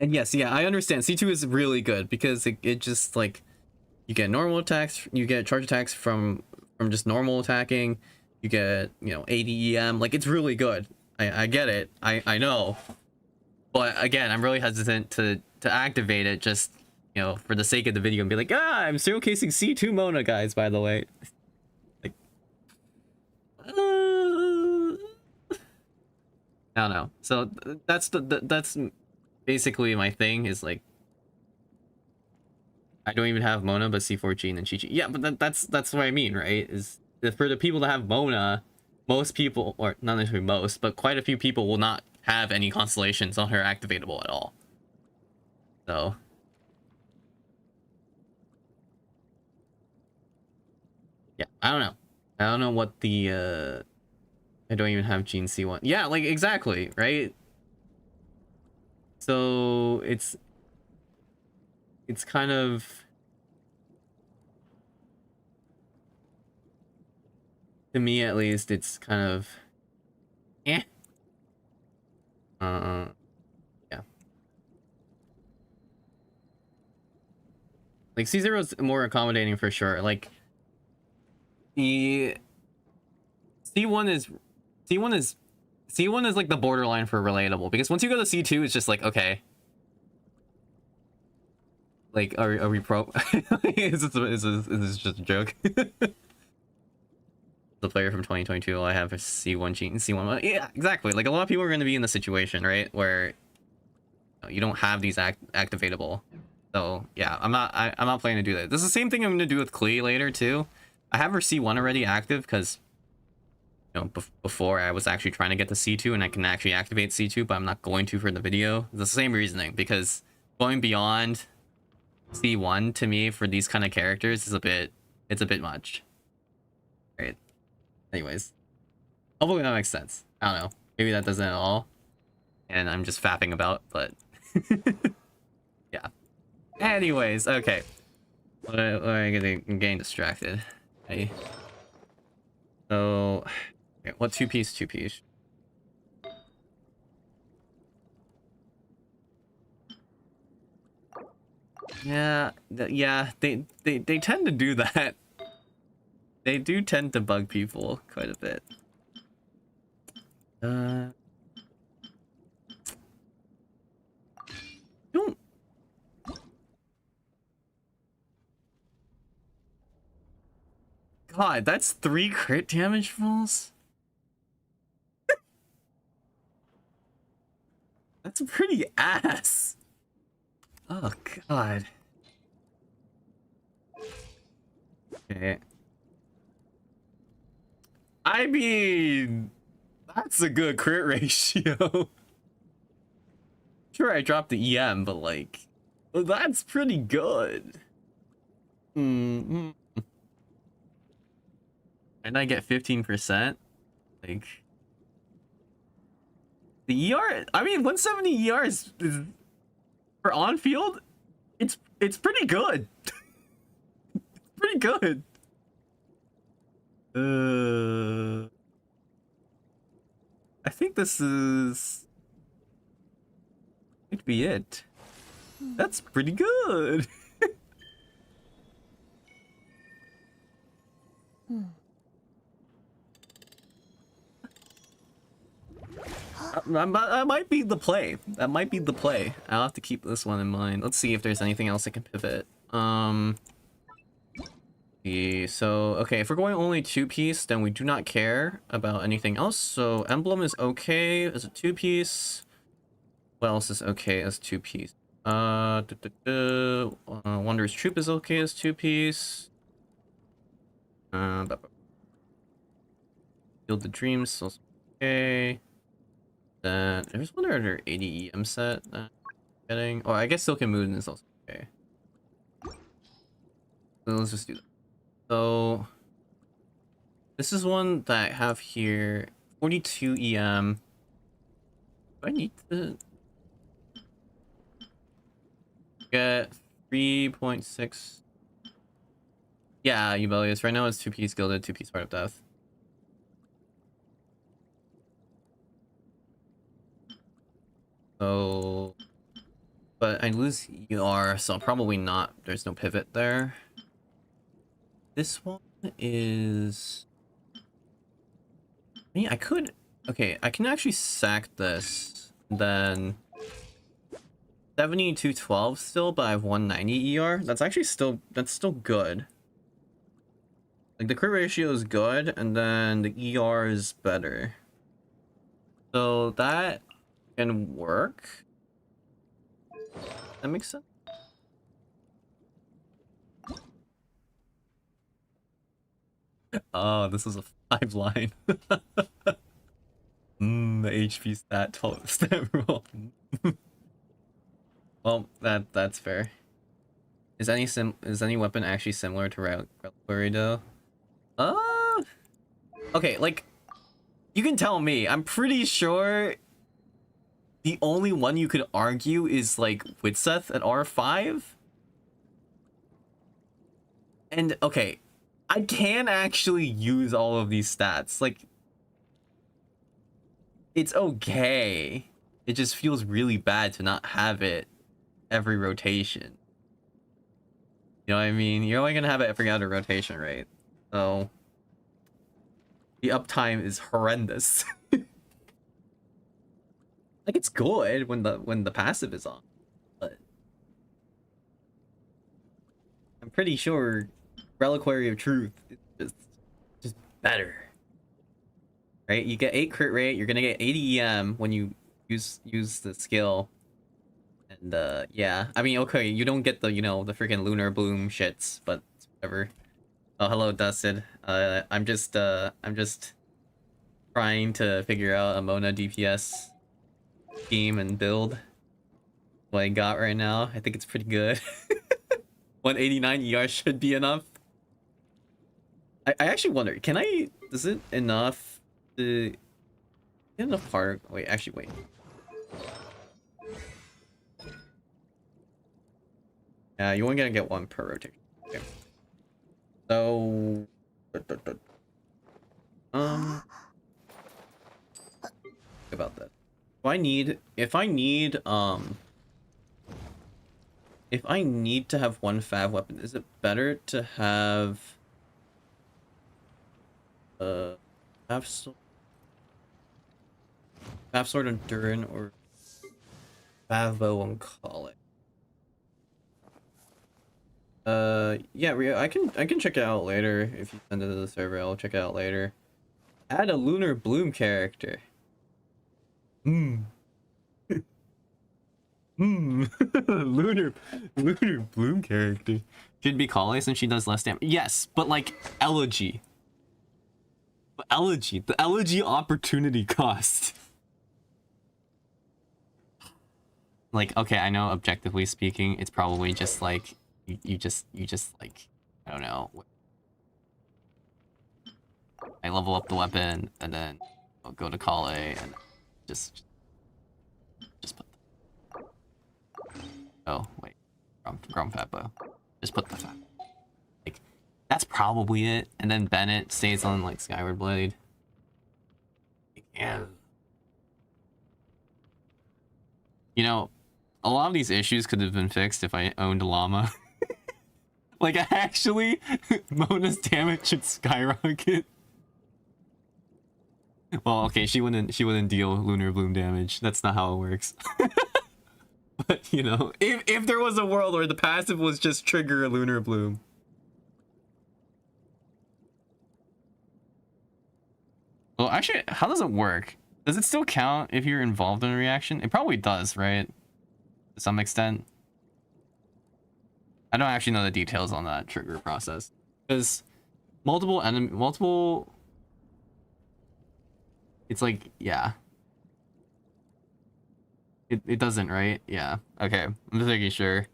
And yes, yeah, I understand. C2 is really good because it just, like, you get normal attacks, you get charge attacks from just normal attacking, you get, you know, ADEM, like, it's really good. I get it, I know. But again, I'm really hesitant to activate it just, you know, for the sake of the video and be like, I'm showcasing C2 Mona, guys, by the way. Like, I don't know. So that's that's basically my thing, is like, I don't even have Mona, but C4 Jean and Chi-Chi. Yeah, but that's what I mean, right? Is that for the people that have Mona, most people, or not necessarily most, but quite a few people will not have any constellations on her activatable at all. So yeah, I don't know. I don't know what the I don't even have Jean C1. Yeah, like, exactly, right? So it's kind of, to me at least, it's kind of eh. Yeah. Like, C0 is more accommodating for sure. Like, the C1 is like the borderline for relatable, because once you go to C2, it's just like, okay, like, are we pro? is this just a joke? The player from 2022, I have a C1 cheat and C1. Yeah, exactly. Like, a lot of people are going to be in the situation, right, where, you know, you don't have these activatable. So yeah, I'm not planning to do that. This is the same thing I'm going to do with Klee later too. I have her C1 already active because, you know, before I was actually trying to get the C2 and I can actually activate C2, but I'm not going to for the video. It's the same reasoning, because going beyond C1 to me for these kind of characters is a bit much. Right. Anyways, hopefully that makes sense. I don't know. Maybe that doesn't at all, and I'm just fapping about, but yeah. Anyways, okay. What am I getting distracted? Okay. So, okay, what two piece? Yeah, yeah, they tend to do that. They do tend to bug people quite a bit. Don't. God, that's 3 crit damage rolls? That's pretty ass. Oh, God. Okay. I mean, that's a good crit ratio. Sure, I dropped the EM, but, like, that's pretty good. Mm-hmm. And I get 15%? Like, the ER, I mean, 170 ER is for on field, it's pretty good. Pretty good. I think this is might be it. That's pretty good. That might be the play. That might be the play. I'll have to keep this one in mind. Let's see if there's anything else I can pivot. So, okay, if we're going only 2-piece, then we do not care about anything else. So, Emblem is okay as a 2-piece. What else is okay as 2-piece? Wanderer's Troop is okay as 2-piece. Field the Dreams is also okay. There's one other 80 EM set that I'm getting. Oh, I guess Silken Moon is also So let's just do that. So this is one that I have here. 42 EM. Do I need to get 3.6? Yeah, Eubelius. Right now it's 2-piece gilded, 2-piece Heart of Death. So, but I lose ER, so probably not. There's no pivot there. This one is... I mean, I could... Okay, I can actually sack this. Then... 7212 still, but I have 190 ER. That's actually still... That's still good. Like, the crit ratio is good, and then the ER is better. So that can work. That makes sense. Oh, this is a 5 line. The HP stat 12 stat roll. Well, that's fair. Is any weapon actually similar to reliquary though? Okay, like you can tell me. I'm pretty sure the only one you could argue is like Widseth at R5. And okay, I can actually use all of these stats. Like, it's okay. It just feels really bad to not have it every rotation. You know what I mean? You're only gonna have it every other rotation, right? So the uptime is horrendous. Like, it's good when the passive is on, but I'm pretty sure Reliquary of Truth is just better. Right? You get 8 crit rate, you're gonna get 80 EM when you use the skill. And yeah. I mean, okay, you don't get the, you know, the freaking Lunar Bloom shits, but whatever. Oh, hello, Dusted. I'm just trying to figure out a Mona DPS scheme and build. What I got right now, I think it's pretty good. 189 ER should be enough. I actually wonder, is it enough to get enough part? Wait, actually, wait. Yeah, you only gonna get 1 per rotation. Okay. So, about that. If I need to have 1 fav weapon, is it better to have fav sword and Durin or fav bow and Colic? Yeah, Rio, I can check it out later. If you send it to the server, I'll check it out later. Add a Lunar Bloom character. Lunar Bloom character. Should be Kale since she does less damage. Yes, but like Elegy. The Elegy opportunity cost. Like, okay, I know objectively speaking, it's probably just like you just like, I don't know. I level up the weapon and then I'll go to Kale and just put oh wait, Grom Fat Bow. Just put the fat. Like, that's probably it. And then Bennett stays on like Skyward Blade. Yeah. You know, a lot of these issues could have been fixed if I owned Llama. Like, actually, Mona's damage should skyrocket. Well, okay, she wouldn't deal Lunar Bloom damage. That's not how it works. But, you know, if there was a world where the passive was just trigger a Lunar Bloom. Well, actually, how does it work? Does it still count if you're involved in a reaction? It probably does, right? To some extent. I don't actually know the details on that trigger process. Because multiple... It's like, yeah. It doesn't, right? Yeah. Okay. I'm just making sure.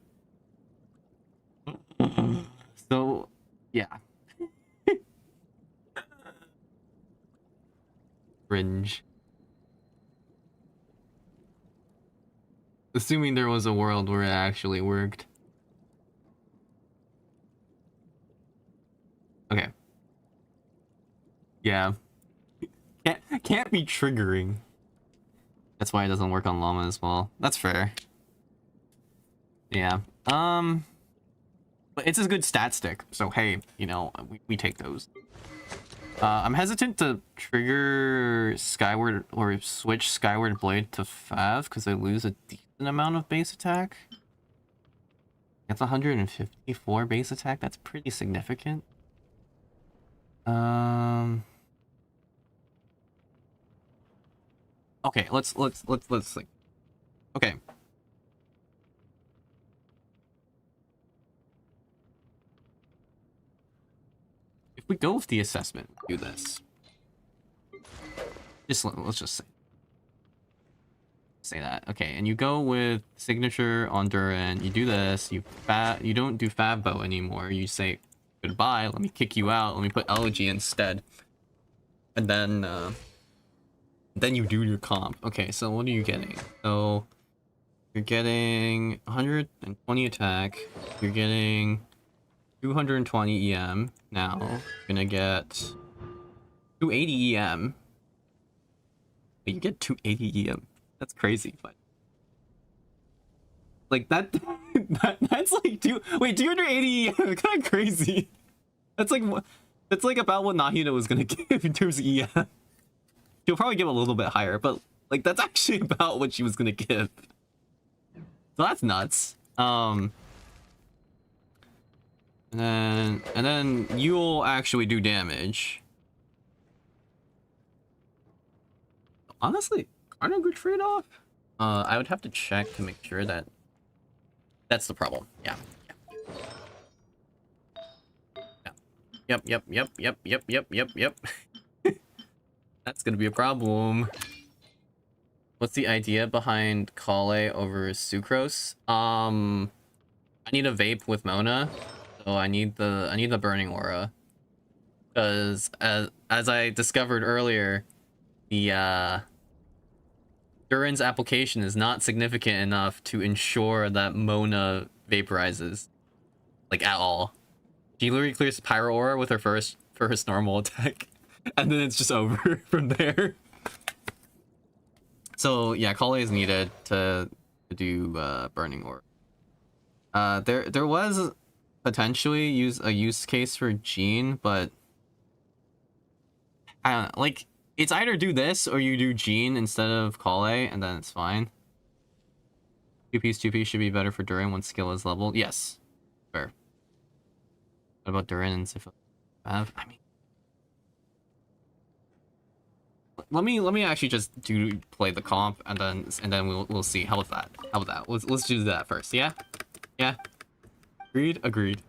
So, yeah. Cringe. Assuming there was a world where it actually worked. Okay. Yeah. Can't be triggering. That's why it doesn't work on llama as well. That's fair. Yeah. But it's a good stat stick, so hey, you know, we take those. I'm hesitant to trigger Skyward or switch Skyward Blade to Fav because I lose a decent amount of base attack. That's 154 base attack. That's pretty significant. Okay, let's think. Okay. If we go with the assessment, do this. Let's just say that. Okay, and you go with signature on Duran. You do this. You don't do Fab Bow anymore. You say goodbye. Let me kick you out. Let me put Elegy instead. And then you do your comp. Okay, so what are you getting? So you're getting 120 attack. You're getting 220 EM. Now you're gonna get 280 EM. You get 280 EM. That's crazy, but like that's like 280 EM. Kind of crazy. That's like about what Nahida was gonna give in terms of EM. She'll probably give a little bit higher, but like that's actually about what she was gonna give. So that's nuts. And then you'll actually do damage. Honestly, kind of a good trade-off. I would have to check to make sure that that's the problem. Yeah. Yep. That's gonna be a problem. What's the idea behind Kale over Sucrose? I need a vape with Mona, so I need the burning aura. Because as I discovered earlier, the Duran's application is not significant enough to ensure that Mona vaporizes, like at all. She literally clears Pyro Aura with her first normal attack, and then it's just over from there. So yeah, Kale is needed to do burning aura. There was potentially a use case for Jean, but I don't know, like it's either do this or you do Jean instead of Kale, and then it's fine. 2-piece should be better for Duran once skill is leveled. Yes, fair. What about Duran and Sif? I mean, let me actually just play the comp and then we'll see. How about that? How about that? Let's do that first. Yeah, yeah. Agreed.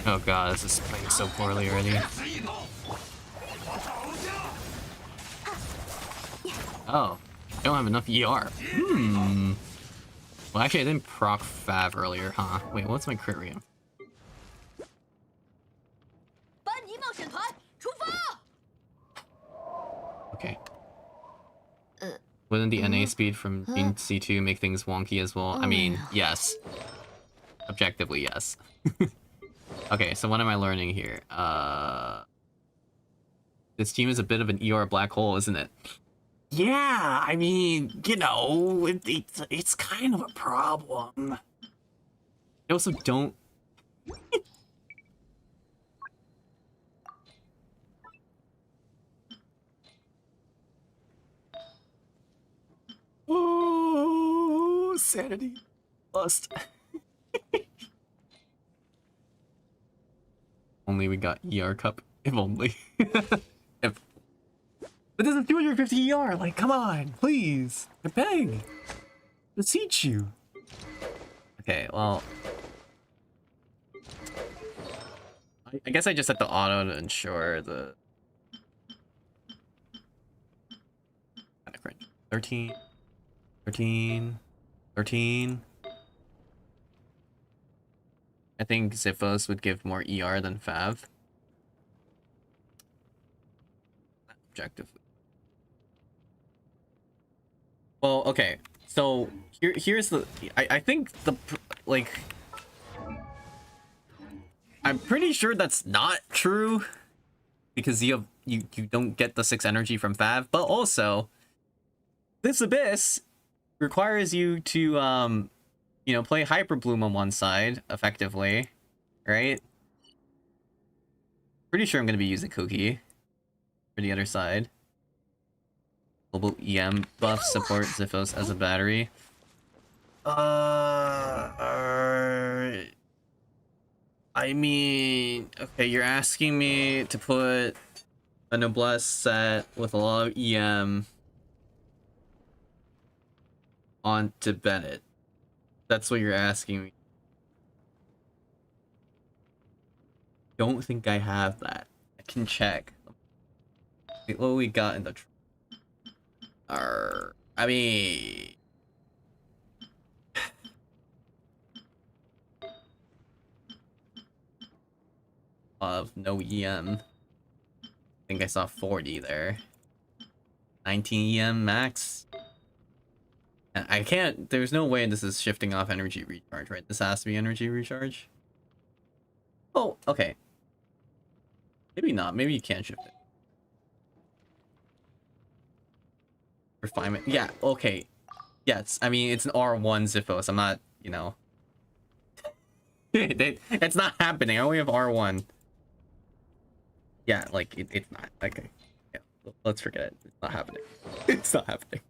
Oh god, this is playing so poorly already. Oh, I don't have enough ER. Well, actually, I didn't proc Fav earlier, huh? Wait, what's my crit rate? Okay. Wouldn't the NA speed from Jean C2 make things wonky as well? I mean, yes. Objectively, yes. Okay, so what am I learning here? This team is a bit of an ER black hole, isn't it? Yeah, I mean, you know, it's kind of a problem. I also don't... Oh, sanity. Lust. only we got ER cup. If only. If. But this is 250 ER. Like, come on, please. I beg. Beseech you. Okay, well. I guess I just set the auto to ensure the. 13. 13. 13. I think Ziphos would give more ER than Fav. Objectively. Well, okay. So here's the. I think the like. I'm pretty sure that's not true, because you don't get the 6 energy from Fav, but also this Abyss requires you to you know, play Hyper Bloom on one side effectively, right? Pretty sure I'm gonna be using Cookie for the other side. Global EM buff support Ziphos as a battery. I mean, okay, you're asking me to put a Noblesse set with a lot of EM onto Bennett. That's what you're asking me. Don't think I have that. I can check. What we got in the I mean, of no EM. I think I saw 40 there. 19 EM max. I can't. There's no way this is shifting off energy recharge, right? This has to be energy recharge. Oh, okay. Maybe not. Maybe you can't shift it. Refinement. Yeah, okay. Yes, I mean, it's an R1 Ziphos. I'm not, you know. It's not happening. I only have R1. Yeah, like, it's not. Okay. Yeah, let's forget it. It's not happening. It's not happening.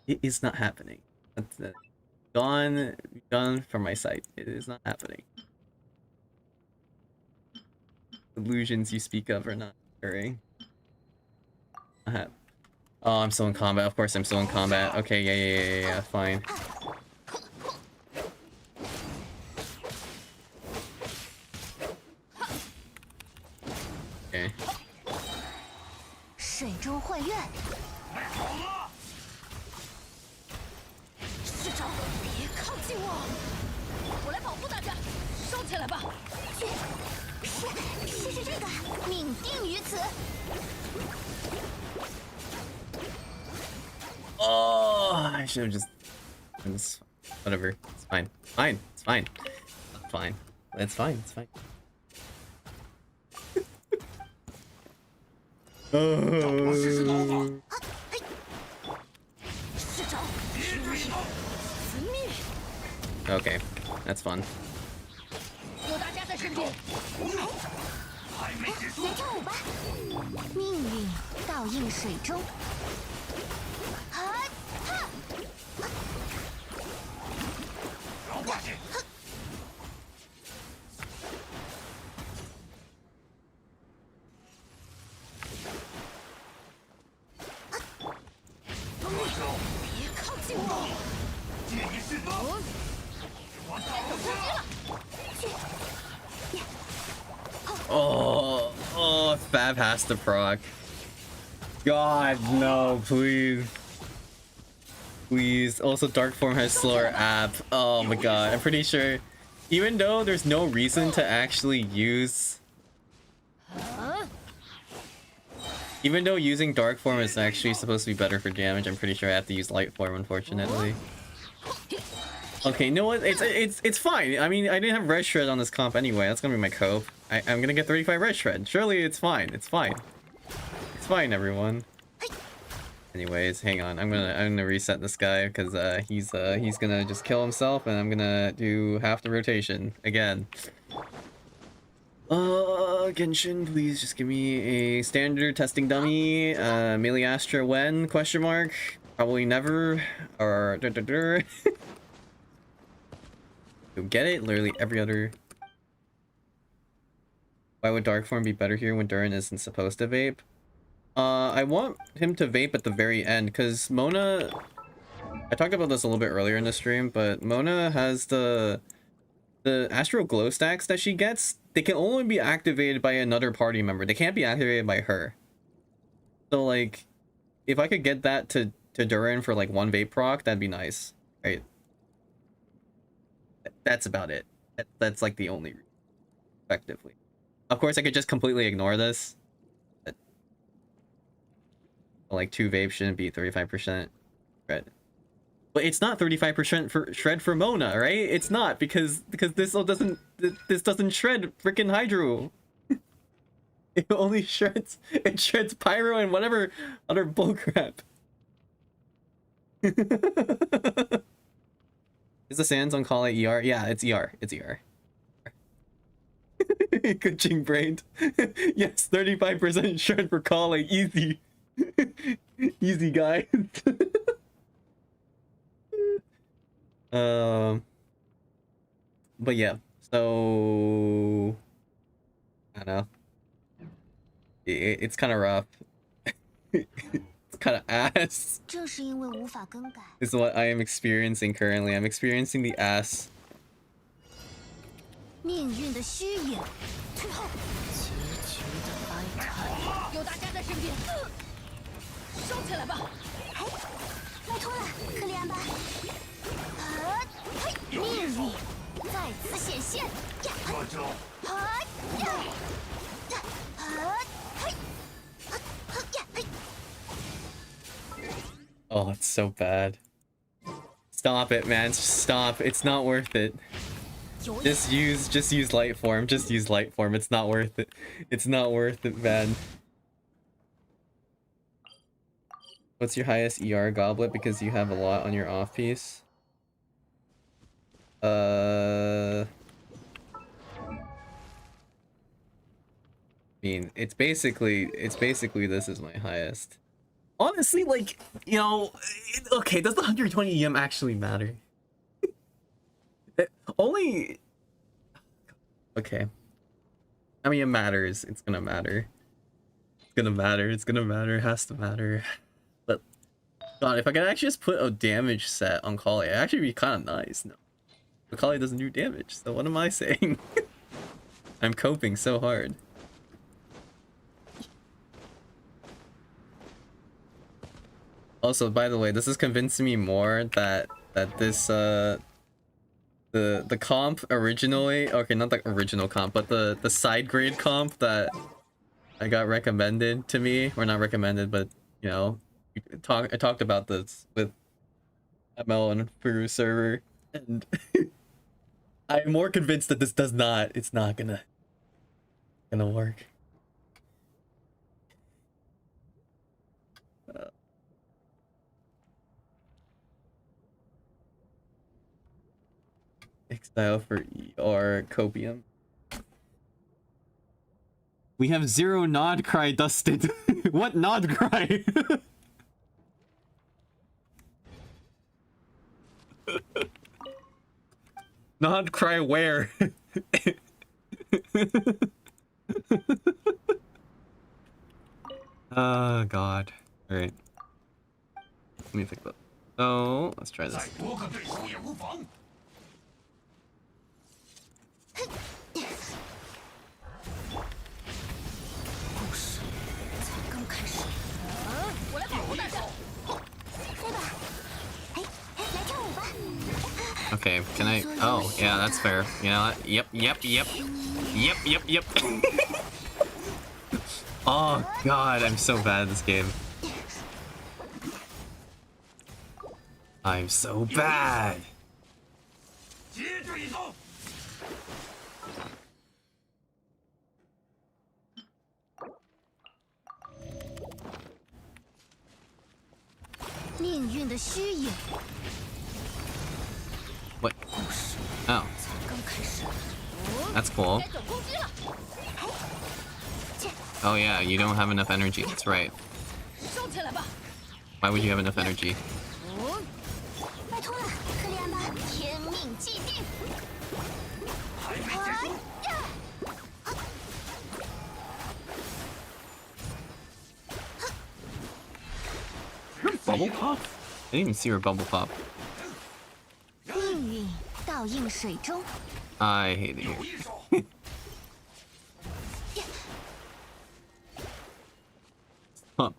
It is not happening. That's gone from my sight. It is not happening. Illusions you speak of are not occurring. Oh, I'm still in combat. Of course I'm still in combat. Okay, yeah, fine. Okay. 水中幻院，市长，别靠近我！我来保护大家，收起来吧。是这个，命定于此。 Oh, I should have just. Whatever. It's fine. Fine. It's fine. It's fine. It's fine. It's fine. Okay, that's fun. 有大家在身边。来跳舞吧，命运倒映水中。 Oh, Fab has to proc. God, no, please. Please. Also, Dark Form has slower app. Oh my god, I'm pretty sure. Even though there's no reason to actually use... Even though using Dark Form is actually supposed to be better for damage, I'm pretty sure I have to use Light Form, unfortunately. Okay, you know what? It's fine. I mean, I didn't have Red Shred on this comp anyway. That's gonna be my cope. I'm gonna get 35 Red Shred. Surely it's fine. It's fine. It's fine, everyone. Anyways, hang on. I'm gonna reset this guy because he's gonna just kill himself, and I'm gonna do half the rotation again. Genshin, please just give me a standard testing dummy. Melee Astra when? Question mark. Probably never. Or You'll get it literally every other. Why would dark form be better here when Durin isn't supposed to vape? I want him to vape at the very end because Mona. I talked about this a little bit earlier in the stream, but Mona has the astral glow stacks that she gets. They can only be activated by another party member. They can't be activated by her. So like, if I could get that to Durin for like one vape proc, that'd be nice, right? That's about it. That's like the only reason, effectively. Of course, I could just completely ignore this. But, like 2 vape shouldn't be 35% shred. But it's not 35% for shred for Mona, right? It's not because this doesn't shred freaking Hydro. It only shreds Pyro and whatever other bullcrap. Is the Sands on call at ER? Yeah, it's ER. It's ER. Kuching brained. Yes, 35% shred for calling. Easy. Easy, guys. But yeah, so I don't know. It's kind of rough. It's kind of ass. 正是因为无法更改， This is what I am experiencing currently. I'm experiencing the ass. 命运的虚影，最后结局的哀叹。有大家在身边，收起来吧。哎，拜托了，克里安吧。嘿，命运再次显现。这招 Oh, it's so bad. Stop it, man. Stop. It's not worth it. Just use light form. Just use light form. It's not worth it. It's not worth it, man. What's your highest ER goblet? Because you have a lot on your off piece. I mean, it's basically this is my highest. Honestly, like, you know, okay, does the 120 EM actually matter? Only... Okay. I mean, it matters. It's gonna matter. It's gonna matter. It's gonna matter. It has to matter. But, God, if I could actually just put a damage set on Kali, it'd actually be kind of nice. No. But Kali doesn't do damage, so what am I saying? I'm coping so hard. Also, by the way, this is convincing me more that this the comp originally, okay, not the original comp, but the side grade comp that I got recommended to me, or not recommended, but you know, I talked about this with ML and Peru server, and I'm more convinced that it's not gonna work. Exile for ER copium. We have 0 nod cry, Dustin. What nod cry? Nod cry where? Oh God. Alright. Let me think about it. So let's try 再 this. 多个对手也无妨。故事才刚开始。我来保护大家。飞吧，哎，来跳舞吧。 Okay, can I? Oh, yeah, that's fair. You know what? Yep. Oh God, I'm so bad at this game. I'm so bad. 接着一招。命运的虚影。 What? 故事 Oh, 才刚开始。 that's cool. 该转攻击了。 Oh yeah, you don't have enough energy. That's right. 收起来吧。 Why would you have enough energy? 拜托了，克里安吧。天命既定。还没结束。bubble pop? I didn't even see her bubble pop. 命运倒映水中。 I hate it 有 here. 一手，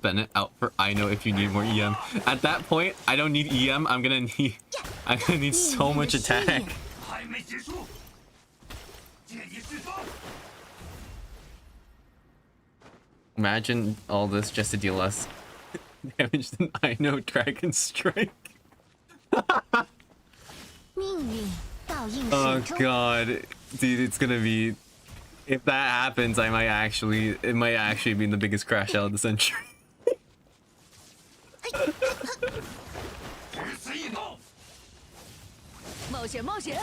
Bennett out for I know if you need more EM. At that point, I don't need EM. I'm gonna need so much attack. 还没结束，借你试刀， Imagine all this just to deal less damage than I know Dragon Strike. 命运倒映 Oh 水中。 god. Dude, it's gonna be if that happens, it might actually be the biggest crash out of the century. 只此一刀， 冒险冒险！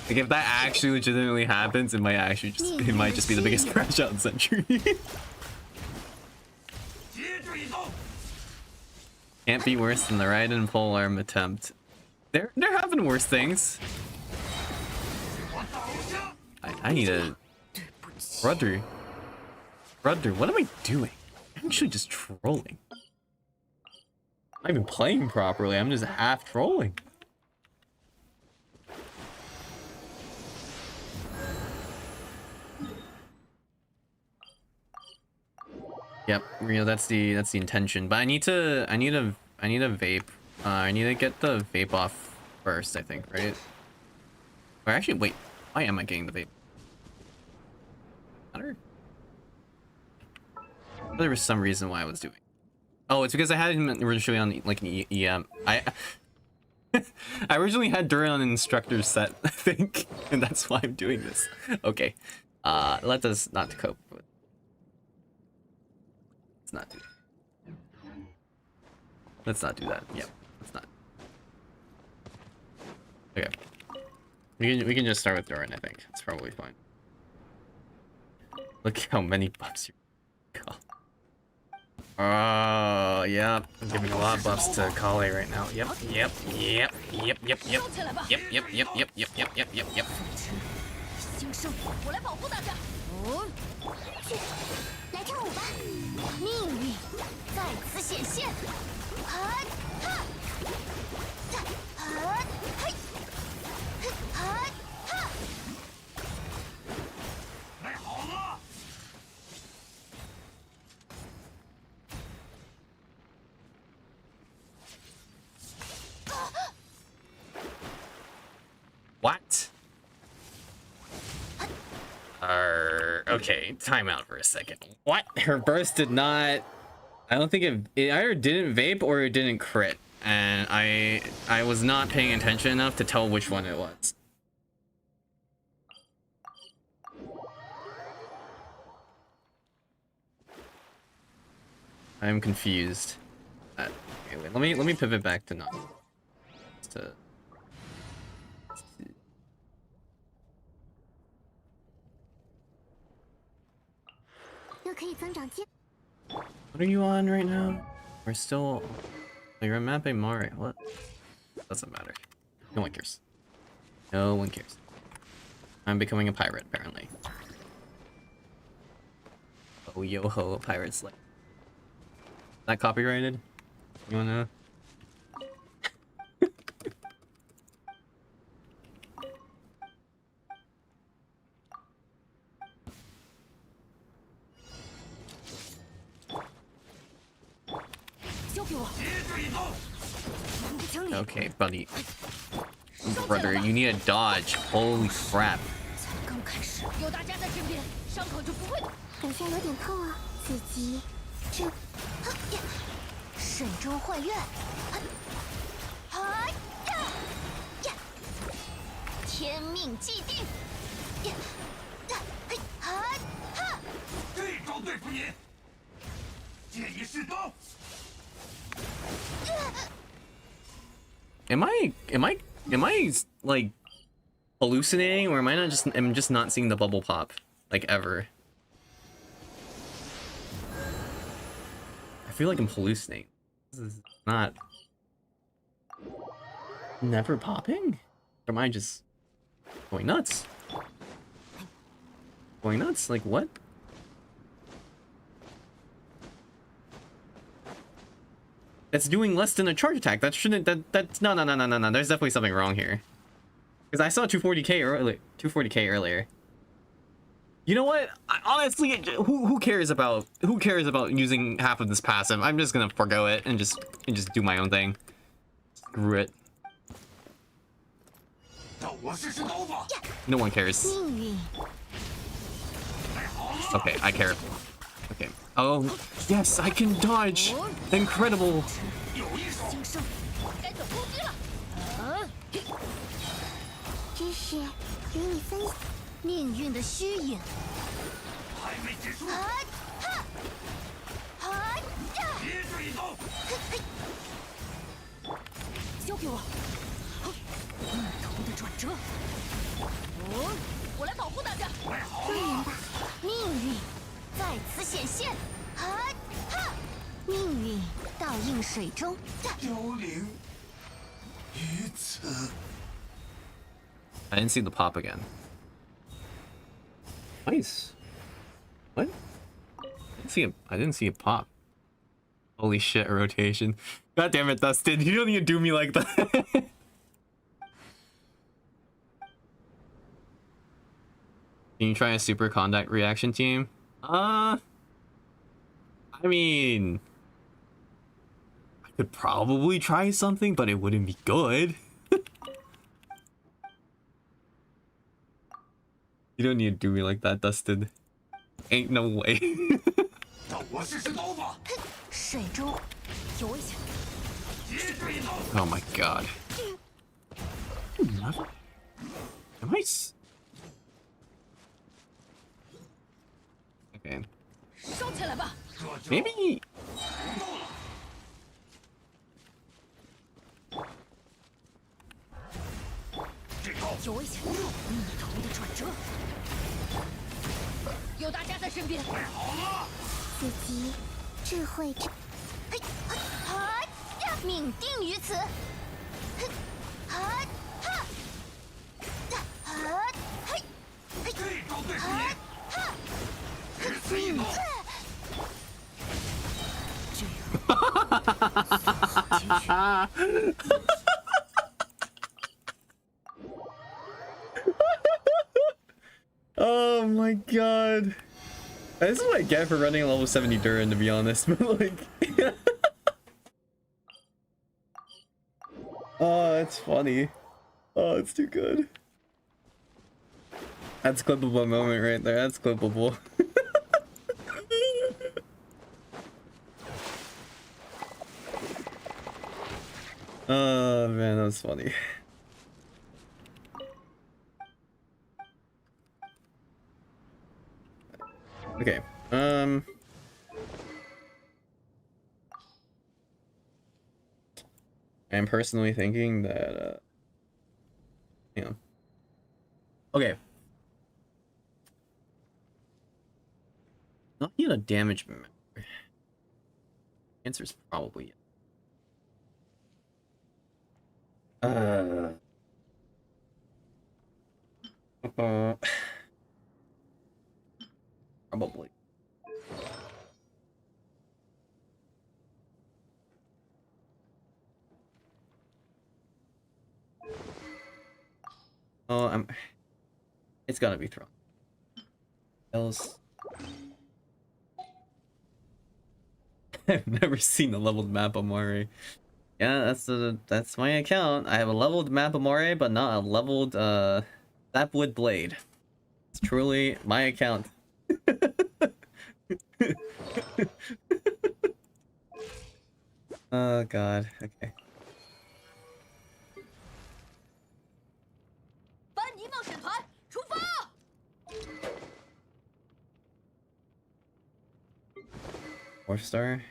Like if that actually legitimately happens, it might just be the biggest crash out of the century. 接着一刀， Can't be worse than the Raiden polearm attempt. There have been worse things. 我倒下， I need a Rudder, what am I doing? I'm actually just trolling. I'm not even playing properly. I'm just half trolling. Yep, you know that's the intention. But I need a vape. I need to get the vape off first, I think, right? Or actually, wait. Why am I getting the vape? Matter? There was some reason why I was doing. Oh, it's because I had him originally on like an EM. I originally had Duran on an instructor set, I think, and that's why I'm doing this. Okay, let us not cope with. Let's not do that. Let's not do that. Yep, let's not. Okay, we can just start with Duran. I think it's probably fine. Look how many buffs you got. Oh, yep. I'm giving a lot of buffs to Kale right now. Yep. 新生，我来保护大家。哦，去，来跳舞吧！命运再次显现。哈哈，哈嘿，哈哈。 来好了， What? Okay, time out for a second. What? Her burst did not... I don't think it either didn't vape or it didn't crit. And I was not paying attention enough to tell which one it was. I'm confused. Okay, wait, let me pivot back to not. Just to... What are you on right now? We're still... Oh, you're on Mappe Mare. What? Doesn't matter. No one cares. No one cares. I'm becoming a pirate, apparently. Oh, yo ho, a pirate slave. Is that copyrighted? You wanna know? Okay, buddy. Brother, you need a dodge. Holy crap. 刚开始，有大家在身边，伤口就不会。感觉有点痛啊，自己这，慎终换院。啊呀呀！天命既定。呀呀嘿啊哈！这招对付你，借一试刀， Am I like hallucinating, or am I just not seeing the bubble pop like ever? I feel like I'm hallucinating. This is not never popping? Or am I just going nuts? Going nuts? Like what? It's doing less than a charge attack. That shouldn't. That's no. There's definitely something wrong here. Because I saw 240k earlier. 240k earlier. You know what? Honestly, who cares about using half of this passive? I'm just gonna forgo it and just do my own thing. Screw it. No one cares. Okay, I care. Okay. Oh, yes, I can dodge. Incredible. 该走攻击了。知识与你分享命运的虚影。还没结束，别追走。交给我。不同的转折。我来保护大家。尊严吧，命运在此显现。命运倒映水中。凋零于此。 I didn't see the pop again. Nice. What? I didn't see a pop. Holy shit, a rotation. God damn it, Dustin. You don't even do me like that. Can you try a super contact reaction team? I mean, I could probably try something, but it wouldn't be good. You don't need to do me like that, Dustin. Ain't no way. 让我试试刀法。水中有危险。别追走。 Oh my god. Nice. Okay. 收起来吧。 Maybe. 有危险，逆头的转折，有大家在身边。自己智慧之，命定于此。这招对付你，只此一刀。Oh my god. This is what I get for running a level 70 Durin, to be honest, but like... Oh, that's funny. Oh, it's too good. That's clippable moment right there, that's clippable. Oh man, that was funny. Okay, I'm personally thinking that, hang on. Okay. Not yet a damage member. Answer's probably yes. Probably. Oh, it's gotta be thrown. Else. I've never seen a leveled map Amore. Yeah, that's my account. I have a leveled map Amore, but not a leveled Sapwood Blade. It's truly my account. Oh god, okay. 班尼冒险团出发！ 4-star.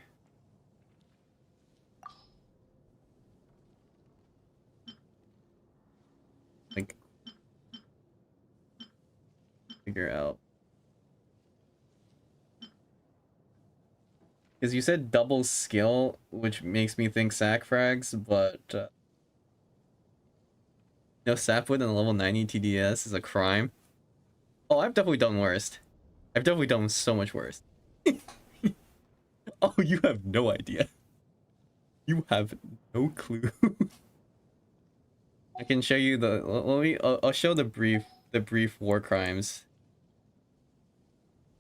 Like, figure out. Because you said double skill, which makes me think sack frags, but no sapwood and level 90 TDS is a crime. Oh, I've definitely done worse. I've definitely done so much worse. Oh, you have no idea. You have no clue. I can show you the. Let me. I'll show the brief war crimes.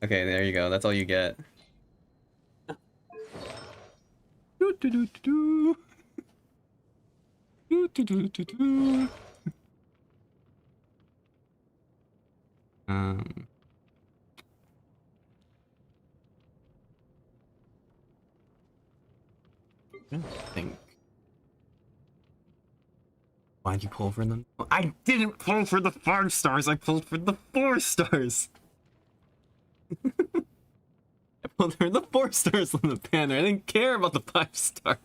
Okay, there you go. That's all you get. Do, do, do, do, do. Do, do, do, do, do. I don't think. Why'd you pull for them? I didn't pull for the 5 stars. I pulled for the 4 stars. I pulled for the 4 stars on the banner. I didn't care about the 5 stars.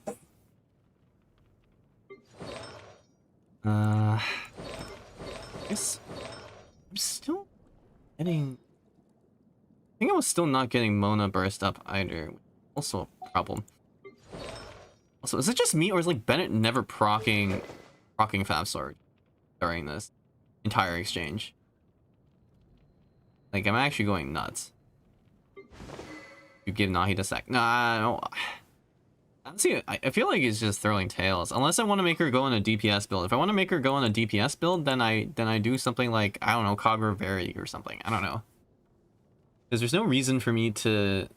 I guess I'm still getting. I think I was still not getting Mona burst up either. Also a problem. Also, is it just me or is like Bennett never proccing 5 sword during this entire exchange? Like, I'm actually going nuts. You give Nahi the sec. Nah, no. Honestly, I feel like it's just throwing tails. Unless I want to make her go on a DPS build. If I want to make her go on a DPS build, then I do something like, I don't know, Kagura Berry or something. I don't know. Because there's no reason for me to...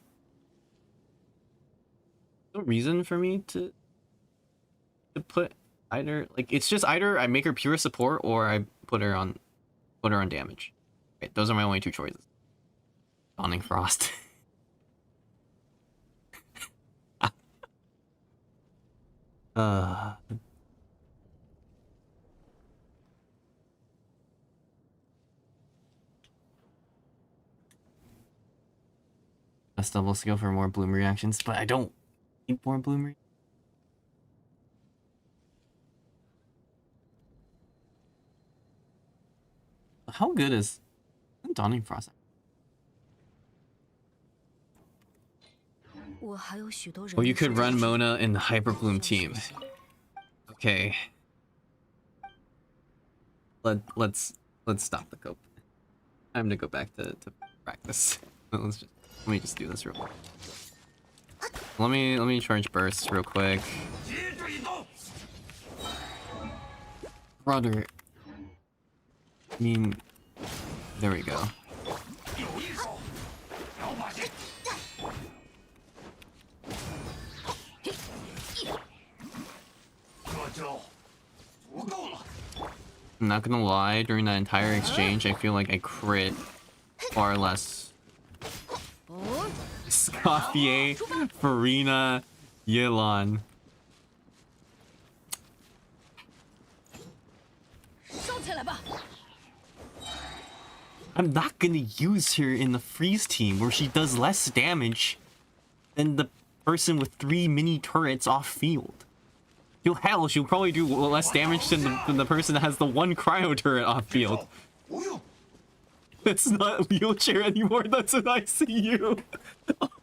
put either... Like, it's just either I make her pure support or I put her on damage. Right, those are my only 2 choices. Dawning Frost. A double skill for more bloom reactions, but I don't need more bloom reactions. How good is Dawning Frost? Well, you could run Mona in the Hyper Bloom team. Okay. Let's stop the cope. Time to go back to practice. Let me just do this real quick. Let me charge bursts real quick. Brother. I mean, there we go. I'm not gonna lie, during that entire exchange, I feel like I crit far less. Scoffier, Farina, Yelan. I'm not gonna use her in the freeze team where she does less damage than the person with 3 mini turrets off field. She'll probably do less damage than the person that has the 1 cryo turret off field. It's not wheelchair anymore, that's an ICU.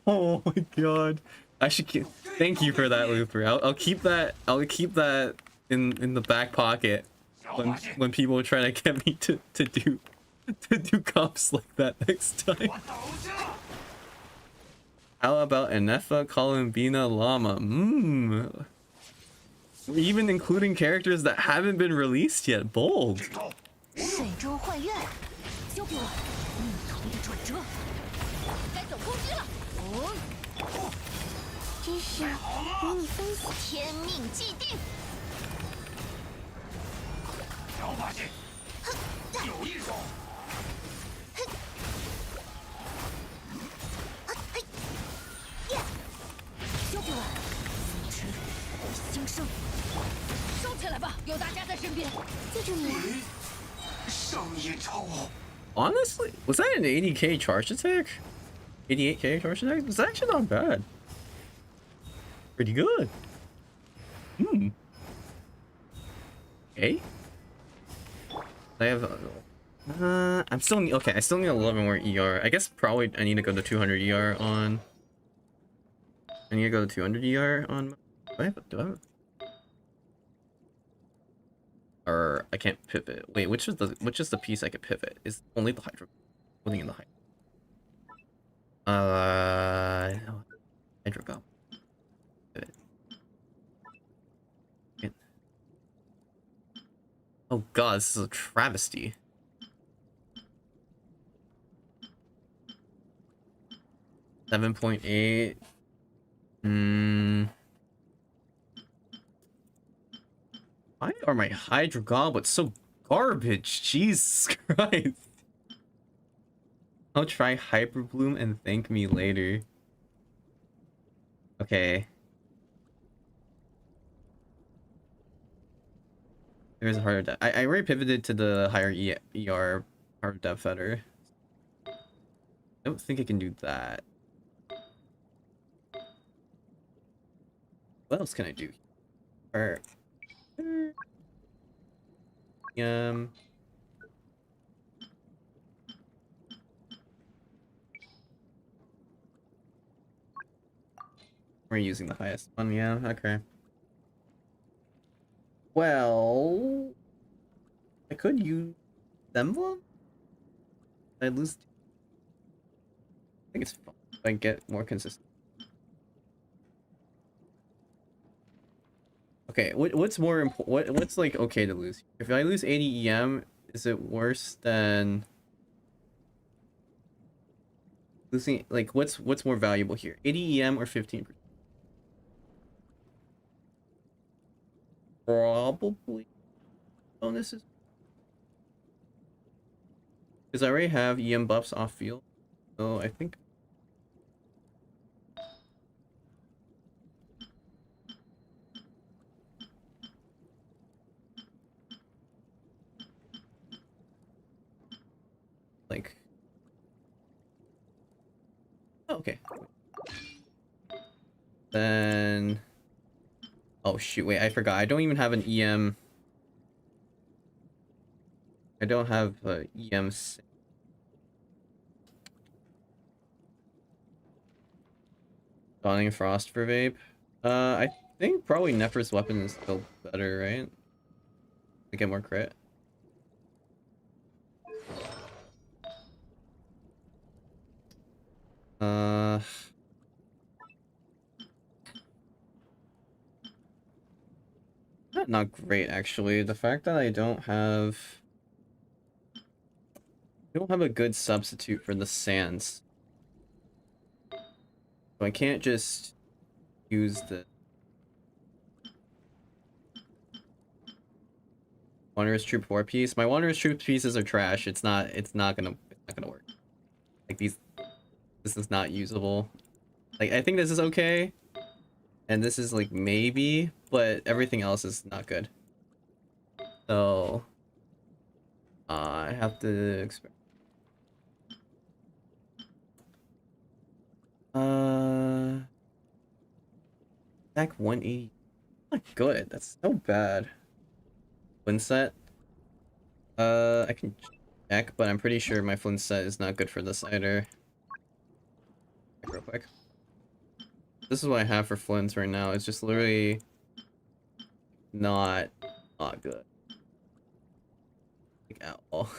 Oh my god. I should thank you for that, Luther. I'll keep that in the back pocket when people are trying to get me to do comps like that next time. How about Anefa, Columbina, Llama? Even including characters that haven't been released yet. Bold. Honestly, was that an 80k charge attack? 88k charge attack? It's actually not bad. Pretty good. Okay. I have. I'm still okay. I still need 11 more ER. I guess probably I need to go to 200 ER on. I need to go to 200 ER on. Do I have? Or I can't pivot. Wait, which is the piece I could pivot? Is only the hydro. Putting in the hydro. Hydro go. Pivot. Oh god, this is a travesty. $7.8. Why are my Hydro Goblets so garbage? Jesus Christ. I'll try Hyper Bloom and thank me later. Okay. There's a harder depth. I already pivoted to the higher ER harder depth feather. I don't think I can do that. What else can I do? Or we're using the highest one, yeah, okay. Well, I could use Emblem? I lose. I think it's fun if I get more consistent. Okay, what's more important? What's like okay to lose? If I lose 80 EM, is it worse than losing? Like, what's more valuable here? 80 EM or 15%? Probably bonuses. Because I already have EM buffs off field, so I think. Like, oh, okay. Then, oh shoot, wait, I forgot. I don't even have an EM. I don't have EM. Dawning Frost for vape. I think probably Nephros weapon is still better, right? To get more crit. Uh, not great actually. The fact that I don't have a good substitute for the sands, so I can't just use the Wanderer's Troop 4 piece. My Wanderer's Troop pieces are trash. It's not gonna work. Like this is not usable. Like I think this is okay, and this is like maybe, but everything else is not good. So I have to expect. Back 180. Not good. That's so bad. Flint set. I can check, but I'm pretty sure my flint set is not good for this either. Check real quick. This is what I have for flints right now. It's just literally not good. Like at all.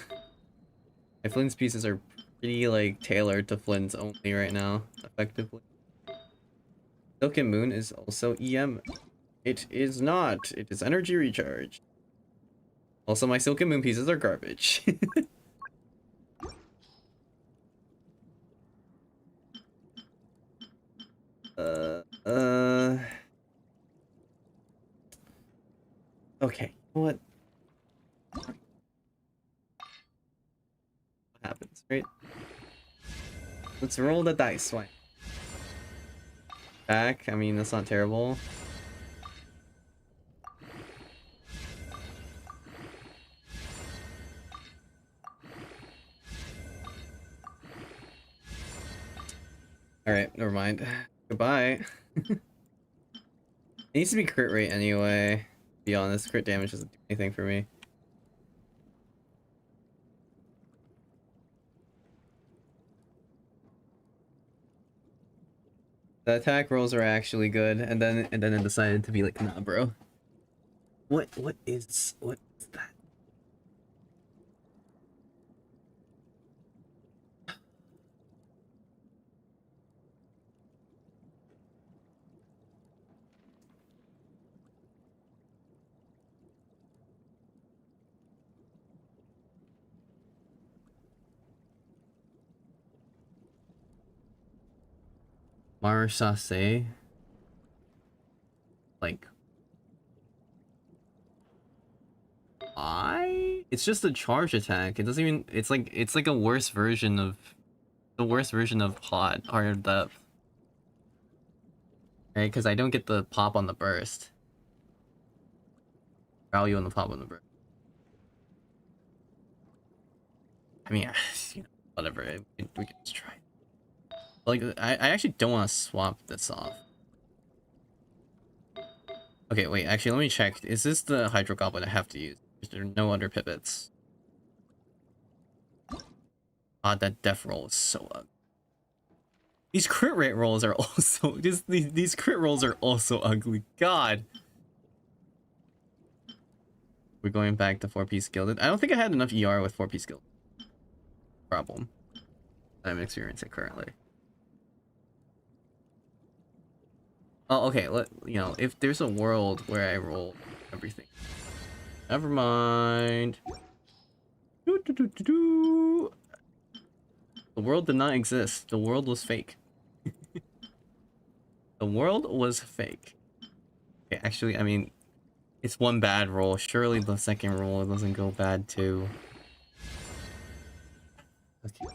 My flints pieces are pretty like tailored to flints only right now, effectively. Silken Moon is also EM. It is not. It is energy recharge. Also, my Silken Moon pieces are garbage. Okay. What happens, right? Let's roll the dice. Why? Back. I mean, that's not terrible. All right, never mind. Goodbye. It needs to be crit rate anyway. To be honest, crit damage doesn't do anything for me. The attack rolls are actually good, and then it decided to be like, nah, bro. What is that? Marasase. Like, it's just a charge attack. It doesn't even. It's like a worse version of hot or depth. Right? Because I don't get the pop on the burst. Value on the pop on the burst. I mean, you know, whatever. We can just try. Like, I actually don't want to swap this off. Okay, wait. Actually, let me check. Is this the Hydro Goblin I have to use? Is there no other pivots? That death roll is so ugly. These crit rate rolls are also these crit rolls are also ugly. God. We're going back to 4-piece gilded. I don't think I had enough ER with 4-piece gilded. Problem. I'm experiencing currently. Oh, okay. You know, if there's a world where I roll everything. Never mind. The world did not exist. The world was fake. The world was fake. Okay, actually, I mean, it's one bad roll. Surely the second roll doesn't go bad too. Okay.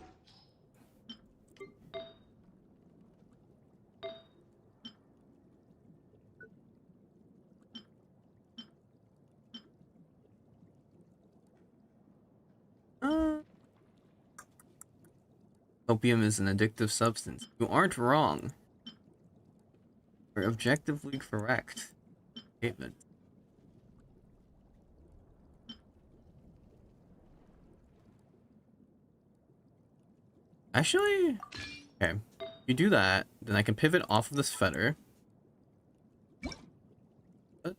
Opium is an addictive substance. You aren't wrong. You're objectively correct. Statement. Actually, okay. If you do that, then I can pivot off of this fetter. Okay,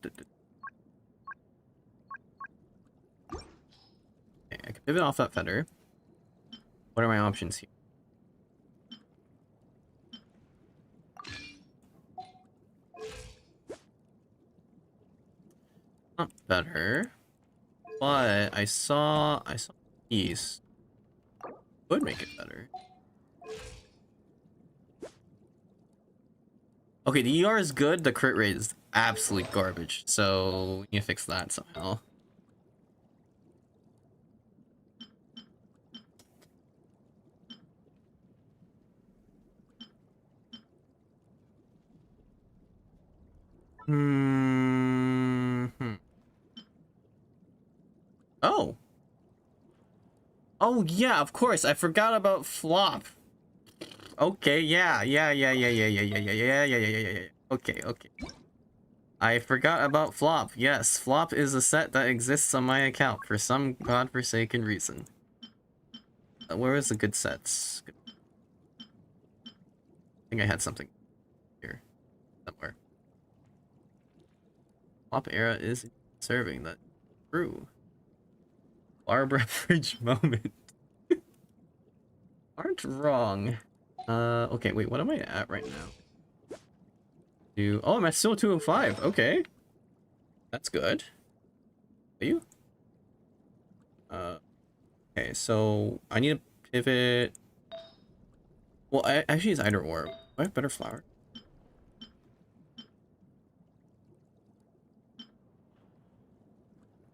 I can pivot off that fetter. What are my options here? Not better, but I saw these would make it better. Okay, the ER is good. The crit rate is absolute garbage. So we need to fix that somehow. Oh. Oh yeah, of course. I forgot about flop. Okay, yeah. Okay. I forgot about flop. Yes, flop is a set that exists on my account for some godforsaken reason. Where is the good sets? I think I had something here somewhere. Flop era is serving that. True. Barbara Bridge moment. Aren't wrong. Okay, wait, what am I at right now? Oh, I'm at still 205. Okay. That's good. Are you? Okay, so I need to pivot. Well, actually it's either or. Do I have better flower?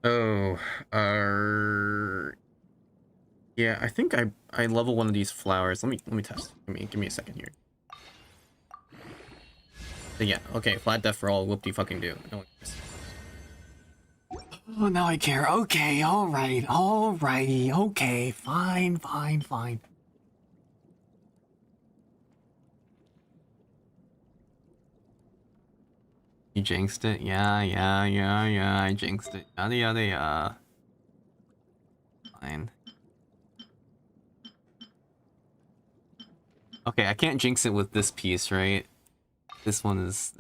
Oh, yeah, I think I level one of these flowers. Let me test. Give me a second here. So yeah, okay, flat death for all. Whoop de fucking do. No one cares. Oh, now I care. Okay, alrighty, okay, fine. You jinxed it? Yeah, I jinxed it. Yada. Fine. Okay, I can't jinx it with this piece, right? This one is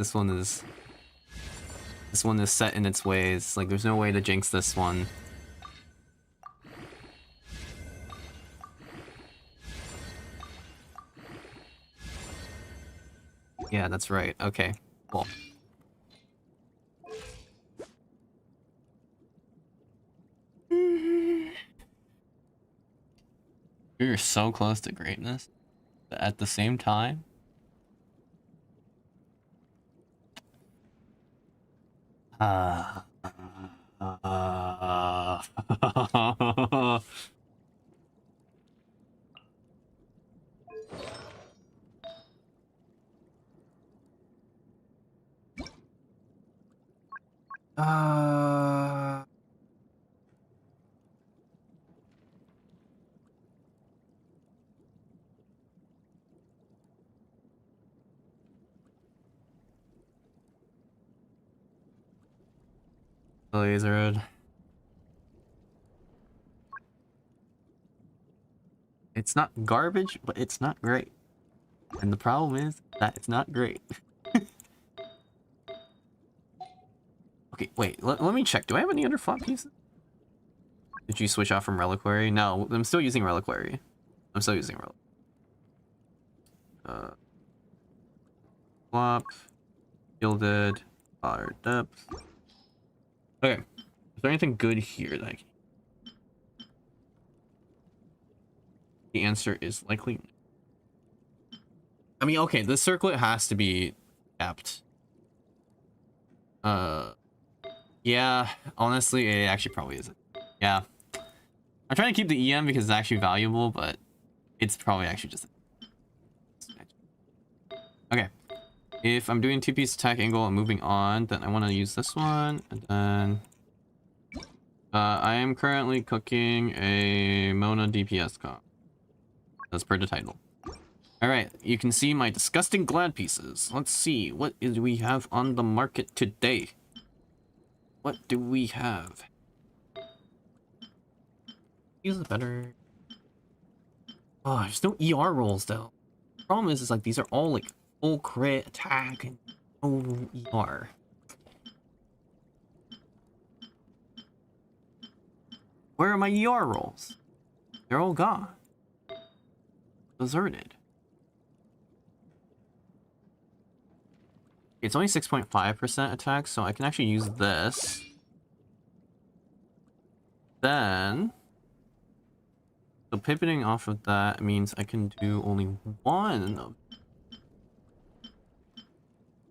set in its ways. Like, there's no way to jinx this one. Yeah, that's right. Okay, cool. You're so close to greatness, but at the same time, Uh, uh, Laser. It's not garbage, but it's not great. And the problem is that it's not great. Okay, wait, let me check. Do I have any other flop pieces? Did you switch off from Reliquary? No, I'm still using Reliquary. I'm still using Reliquary. Flop. Gilded. Fire depth. Okay. Is there anything good here that I can... The answer is likely... I mean, okay, this circlet has to be capped. Yeah, honestly, it actually probably isn't. Yeah. I'm trying to keep the EM because it's actually valuable, but it's probably actually just... Okay. If I'm doing two-piece attack angle and moving on, then I want to use this one, and then... I am currently cooking a Mona DPS comp. That's per the title. Alright, you can see my disgusting glad pieces. Let's see, what do we have on the market today? What do we have? These are better. Oh, there's no ER rolls though. The problem is like these are all like full crit attack and no ER. Where are my ER rolls? They're all gone. Deserted. It's only 6.5% attack, so I can actually use this. Then, so pivoting off of that means I can do only one of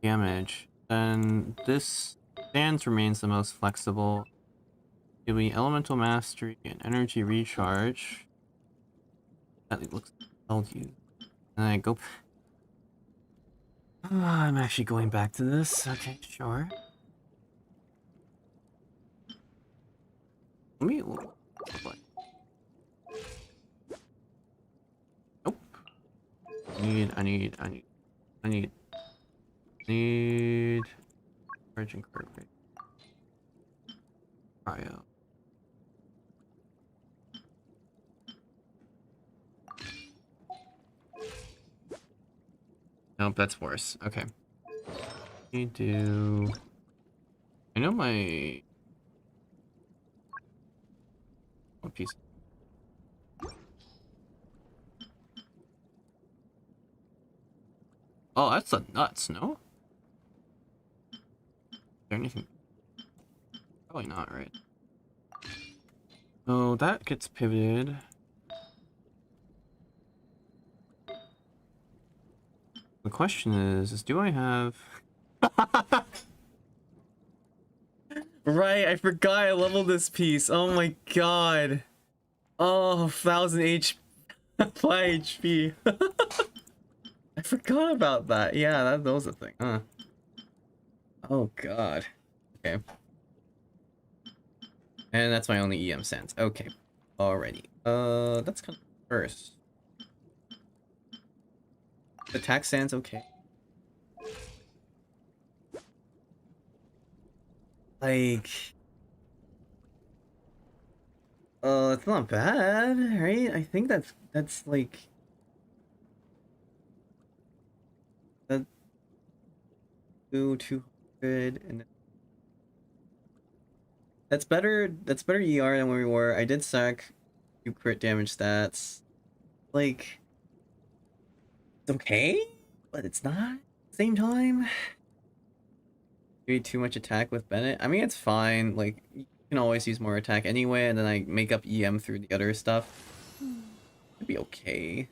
damage. Then this stance remains the most flexible. It'll be elemental mastery and energy recharge. That looks well used. And then I go. I'm actually going back to this. Okay, sure. Let me. Nope. I need. Virgin carpet. Cryo. Nope, that's worse. Okay. We do. I know my. What piece? Oh, that's a nuts, no? Is there anything? Probably not, right? Oh, that gets pivoted. The question is do I have... Right, I forgot I leveled this piece. Oh my god. Oh, 1000 HP. 5 HP. I forgot about that. Yeah, that was a thing, huh? Oh god. Okay. And that's my only EM sense. Okay. Alrighty. That's kind of first. Attack stance, okay. Like... it's not bad, right? I think that's like... That... 200, and... That's better ER than where we were. I did sack 2 crit damage stats. Like... It's okay, but it's not at the same time. Maybe too much attack with Bennett. I mean, it's fine. Like, you can always use more attack anyway, and then I make up EM through the other stuff. It'd be okay.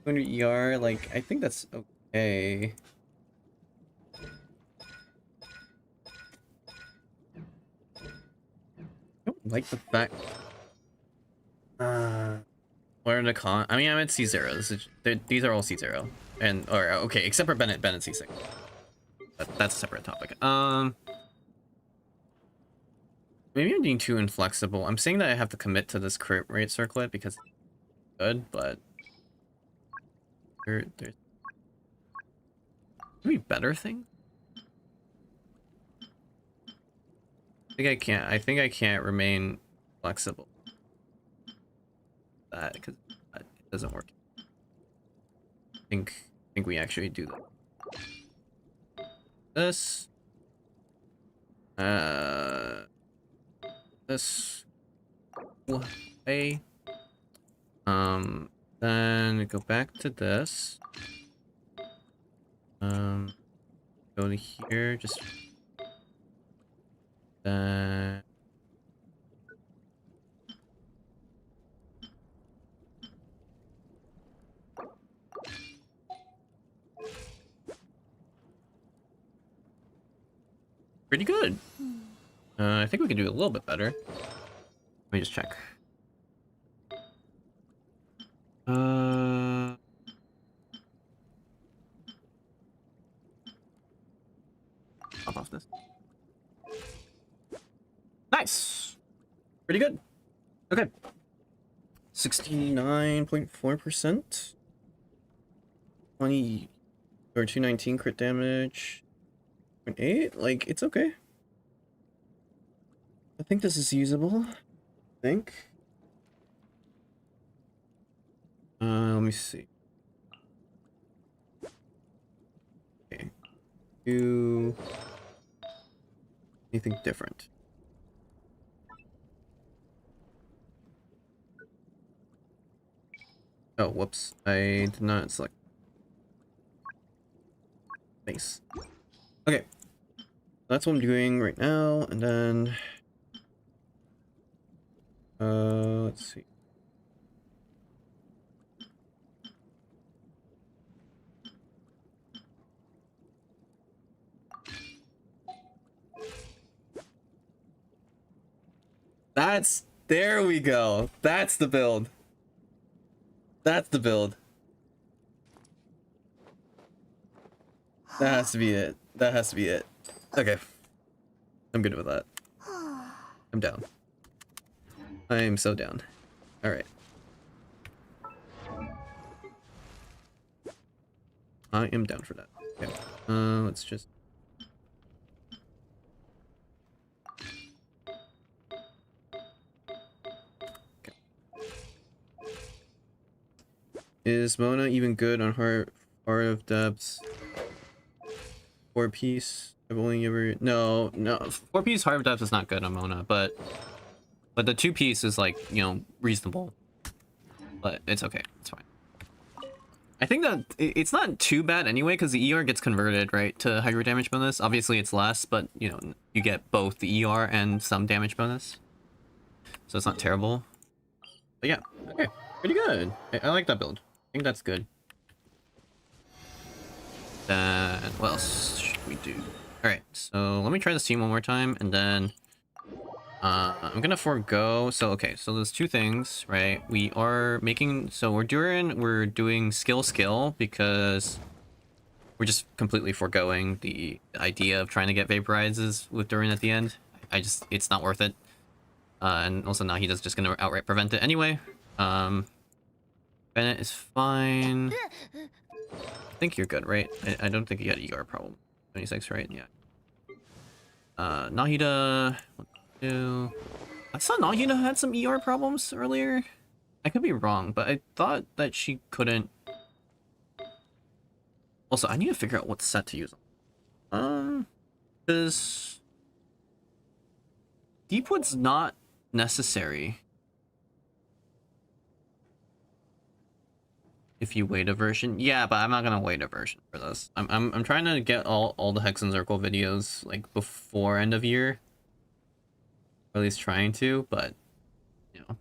200 ER, like, I think that's okay. like the fact. What are the con? I mean, I'm at C0. These are all C0, and or okay, except for Bennett. Bennett C6. But that's a separate topic. Maybe I'm being too inflexible. I'm saying that I have to commit to this crit rate circlet because it's good, but there's maybe better thing. I think I can't remain flexible. That because it doesn't work. I think we actually do that. This. This way. Then go back to this. Go to here. Just. Pretty good. I think we can do a little bit better. Let me just check. Pop off this. Nice. Pretty good. Okay. 69.4%. 20 or 219 crit damage. 0.8. Like, it's okay. I think this is usable. I think. Let me see. Okay. Do anything different? Oh, whoops. I did not select. Nice. Okay. That's what I'm doing right now, and then let's see. There we go. That's the build. That's the build. That has to be it. That has to be it. Okay. I'm good with that. I'm down. I am so down. Alright. I am down for that. Okay. Let's just... Okay. Is Mona even good on Heart of Depths? 4-piece? I've only ever... No. 4-piece Heart of Depths is not good on Mona, but the 2-piece is, like, you know, reasonable. But it's okay. It's fine. I think that it's not too bad anyway, because the ER gets converted, right, to higher damage bonus. Obviously, it's less, but, you know, you get both the ER and some damage bonus. So it's not terrible. But yeah, okay. Pretty good. I like that build. I think that's good. Then, what else should we do? Alright, so let me try this team one more time, and then... I'm gonna forego. So okay, so there's two things, right? We are making, so we're doing skill because we're just completely foregoing the idea of trying to get vaporizes with Durin at the end. It's not worth it. And also Nahida's just gonna outright prevent it anyway. Bennett is fine. I think you're good, right? I don't think you had ER problem. 26, right? Yeah. Nahida. I saw Nahida had some ER problems earlier. I could be wrong, but I thought that she couldn't. Also, I need to figure out what set to use. Because Deepwood's not necessary if you wait a version. Yeah, but I'm not gonna wait a version for this. I'm trying to get all the Hex and Circle videos like before end of year. Or at least trying to, but you know.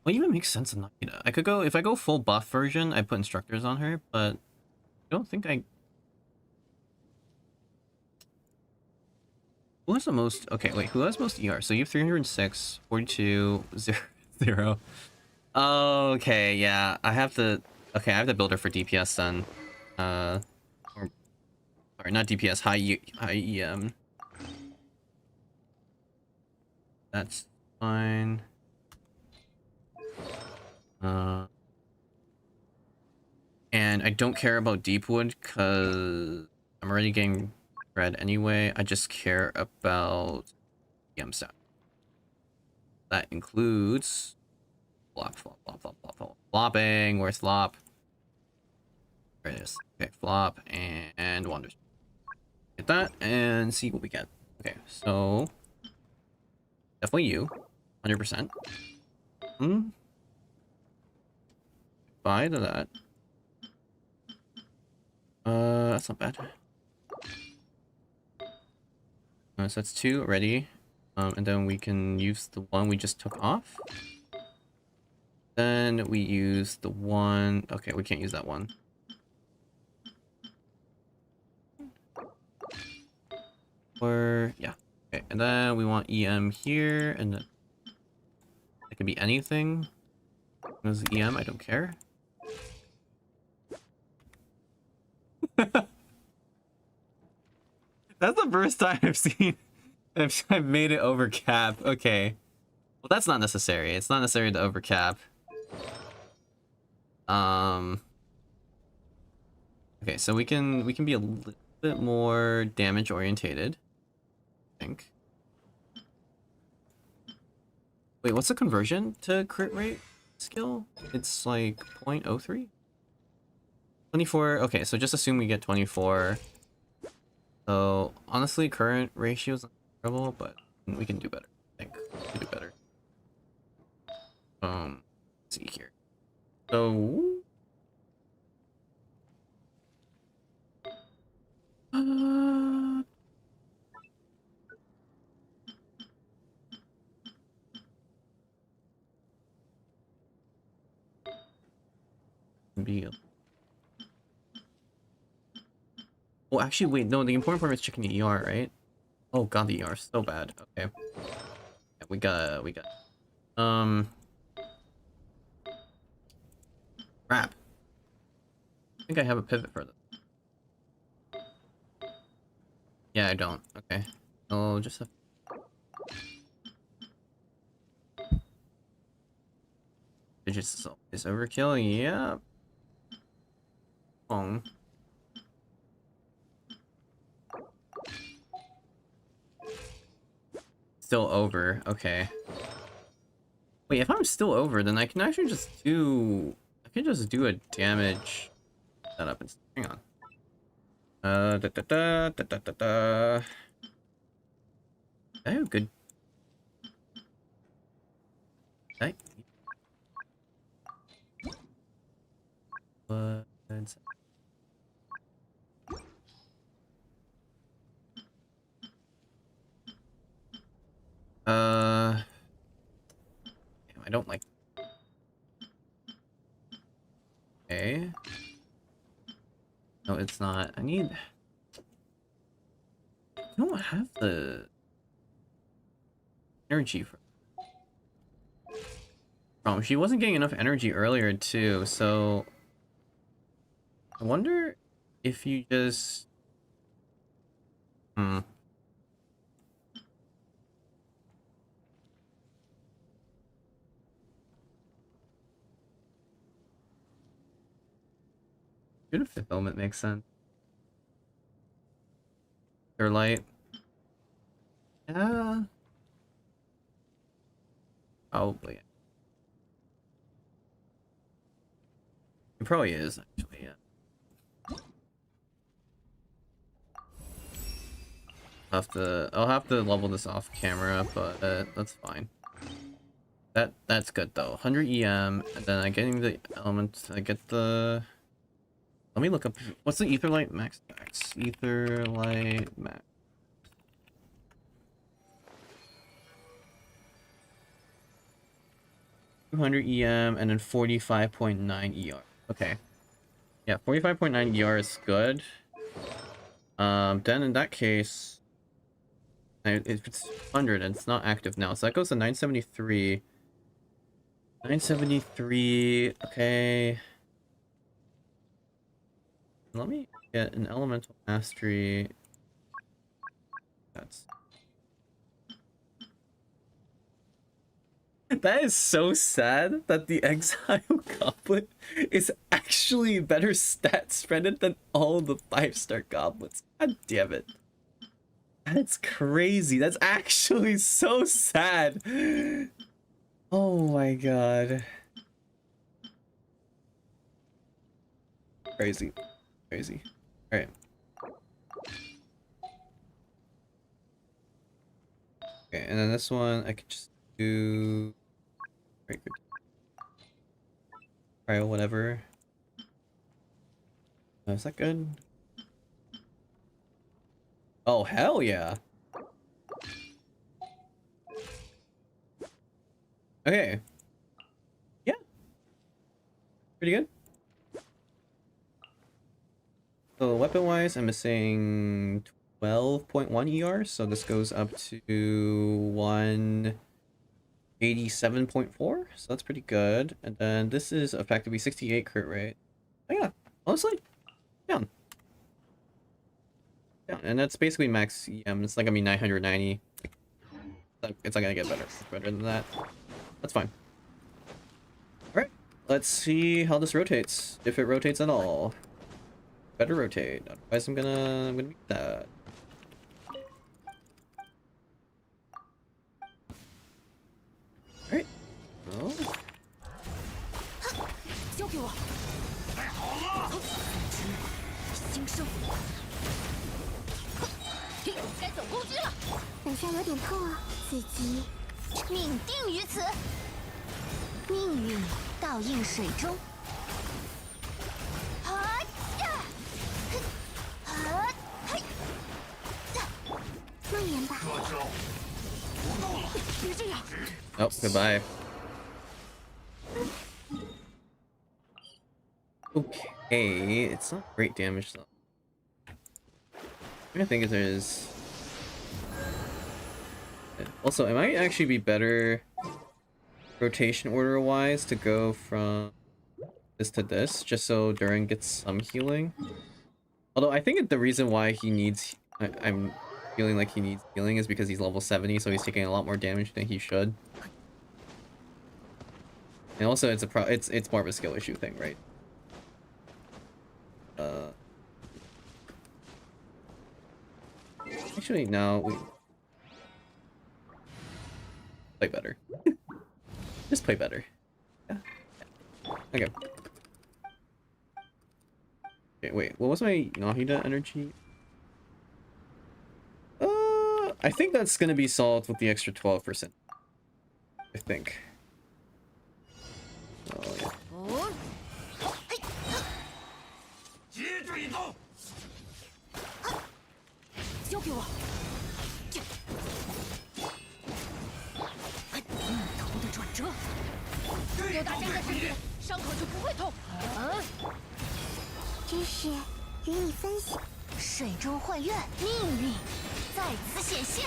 What even makes sense in Nahida? I could go if I go full buff version, I put instructors on her, but I don't think I Who has the most? Okay, wait. Who has most ER? So you have 306, 42, 0, 0. Okay, yeah. I have the. Okay, I have the builder for DPS then. Or sorry, not DPS. High EM. That's fine. And I don't care about Deepwood because I'm already getting red anyway. I just care about EM stat. That includes flop, flop, flop, flop, flop, flop. Flopping. Where's flop? There it is. Okay, flop and wanders. Get that and see what we get. Okay, so definitely you, 100%. Buy to that. That's not bad. So that's 2 already. And then we can use the one we just took off. Then we use the one. Okay, we can't use that one. Or yeah. Okay, and then we want EM here, and then it could be anything. As EM, I don't care. That's the first time I've seen I've made it over cap. Okay. Well, that's not necessary. It's not necessary to over cap. Okay, so we can be a little bit more damage orientated, I think. Wait, what's the conversion to crit rate skill? It's like 0.03? 24. Okay, so just assume we get 24. So honestly, current ratio is terrible, but we can do better. I think we can do better. Let's see here. So be. Oh, actually, wait. No, the important part is checking the ER, right? Oh god, the ER is so bad. Okay. Yeah, we got. Crap. I think I have a pivot for this. Yeah, I don't. Okay. I'll just have. Digits is overkill. Yeah. Wrong. Still over. Okay. Wait, if I'm still over, then I can actually just do. I can just do a damage setup and hang on. Da da da da da da da. I have good. I. What? I don't like. Okay. No, it's not. I need. I don't have the energy for. She wasn't getting enough energy earlier too, so I wonder if you just. Good fulfillment makes sense. They're light. Yeah. Probably. It probably is, actually, yeah. I'll have to level this off camera, but that's fine. That's good though. 100 EM, and then I'm getting the elements. I get the. Let me look up. What's the Etherlight max? Etherlight max. $200 EM and then 45.9 ER. Okay. Yeah, 45.9 ER is good. Then in that case, It's 100 and it's not active now, so that goes to 973. 973. Okay. Let me get an elemental mastery. That's that is so sad that the exile goblet is actually better stat spreaded than all the 5-star goblets. God damn it. That's crazy. That's actually so sad. Oh my god. Crazy. Crazy. Alright. Okay, and then this one I could just do very good. Trial whatever. Oh, is that good? Oh hell yeah. Okay. Yeah. Pretty good. So weapon wise, I'm missing 12.1 ER, so this goes up to 187.4, so that's pretty good. And then this is effectively 68 crit rate. Oh yeah, honestly, down. Down. And that's basically max EM. It's like gonna be 990. It's not gonna get better than that. That's fine. Alright, let's see how this rotates. If it rotates at all. Better rotate. Otherwise I'm gonna beat that. Alright. Oh. 交给我。太好了！新生。嘿，该走攻击了。等下有点痛啊，刺激。命定于此。命运倒映水中。蔓延吧。这招不够了！别这样。Oh, goodbye. Okay, it's not great damage though. I'm gonna think if there's... Also, it might actually be better rotation order wise to go from this to this, just so Duran gets some healing. Although I think the reason why he needs... I'm feeling like he needs healing is because he's level 70, so he's taking a lot more damage than he should. And also it's more of a skill issue thing, right? Actually, no, we play better. Just play better. Yeah. Okay. Okay, wait, what was my Nahida energy? I think that's gonna be solved with the extra 12%. I think. Oh yeah. 接着一刀！交给我。头的转折，有大家在身边，伤口就不会痛。知识与你分享。水中幻愿，命运在此显现。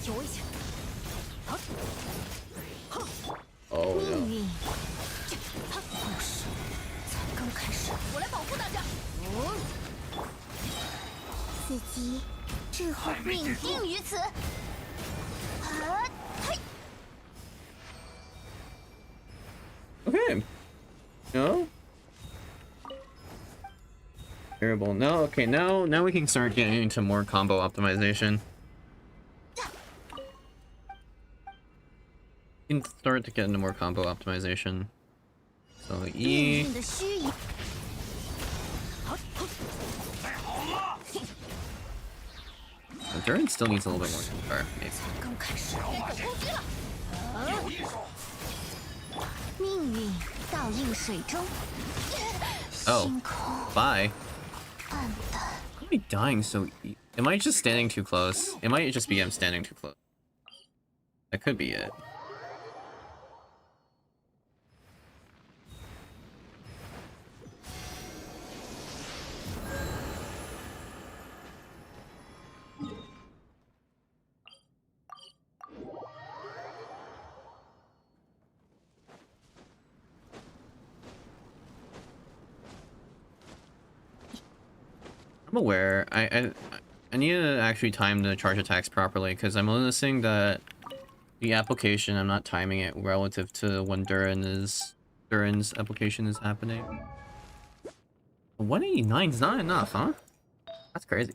有危险！ Oh 命 no. 运，故事才刚开始。我来保护大家。刺激，智慧命定于此。Okay. No. Terrible. No. Okay. Now we can start getting into more combo optimization. We can start to get into more combo optimization. So E. 命运的虚影。 太好了！ Duran still needs a little bit more power. Maybe. 刚开始，该走攻击了。有一手！命运倒映水中。 Oh. 星空 Bye. 暗淡。 Why am I dying so Am I just standing too close? It might just be I'm standing too close. That could be it. I'm aware. I need to actually time the charge attacks properly because I'm noticing that the application, I'm not timing it relative to when Durin's application is happening. 189 is not enough, huh? That's crazy.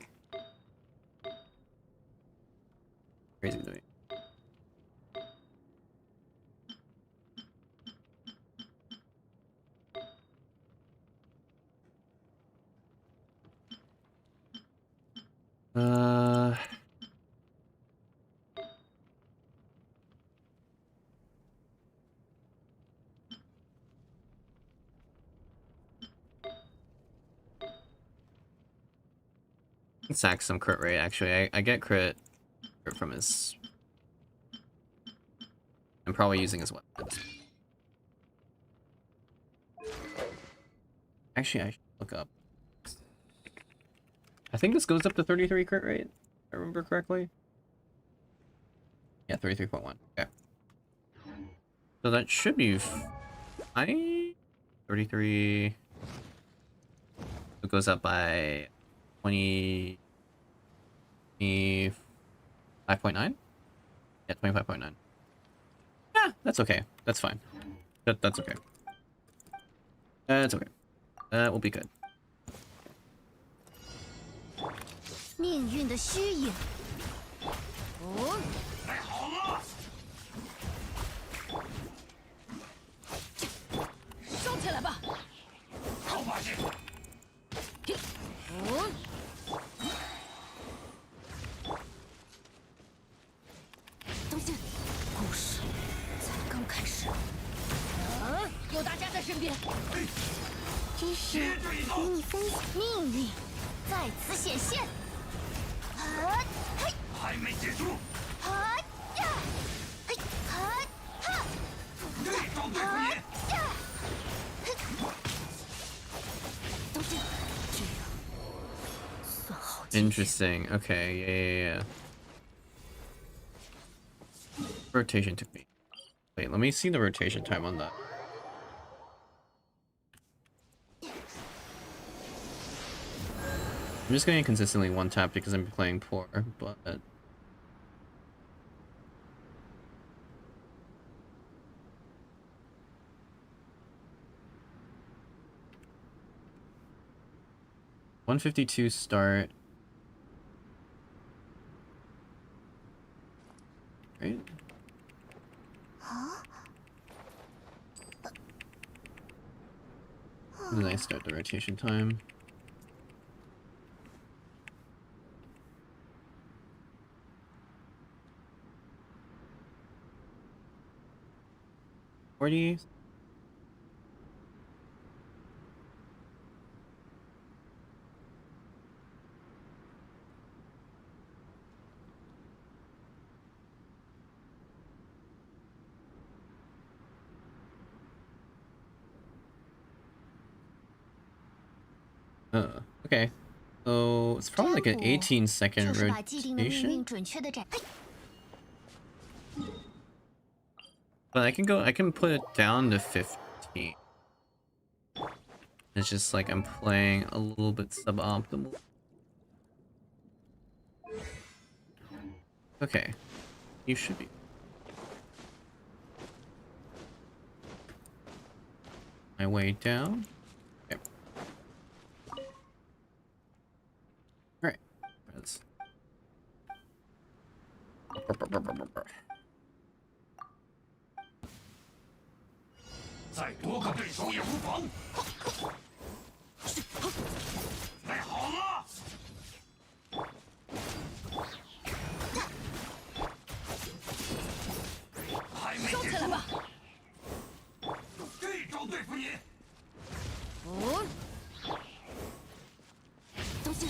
Crazy to me. Sack some crit rate, actually. I get crit from his... I'm probably using his weapons. Actually, I should look up. I think this goes up to 33 crit rate, if I remember correctly. Yeah, 33.1. Okay. So that should be fine. 33. It goes up by 20. 5.9? Yeah, 25.9. Yeah, that's okay. That's fine. That's okay. That's okay. That will be good. 命运的虚影。哦，来好了，烧起来吧！好把戏，哦，东西，故事才刚开始。啊，有大家在身边。知识与你分享，命运在此显现。啊，嘿，还没结束，啊呀，嘿，啊哈，这招对付啊你。呀，嘿，东西，这样算好结局。 Interesting. Okay, yeah. Rotation took me. Wait, let me see the rotation time on that. I'm just getting consistently one tap because I'm playing poor, but 152 start. Right? When did I start the rotation time? $40. Okay. So it's probably like an 18-second 就是把既定的命 rotation. 运准确的展。 But I can put it down to 15. It's just like I'm playing a little bit suboptimal. Okay. You should be. My way down. Okay. Alright. Let's... 再多个对手也无妨。来好了，还没结束，这招对付你。哦，东西，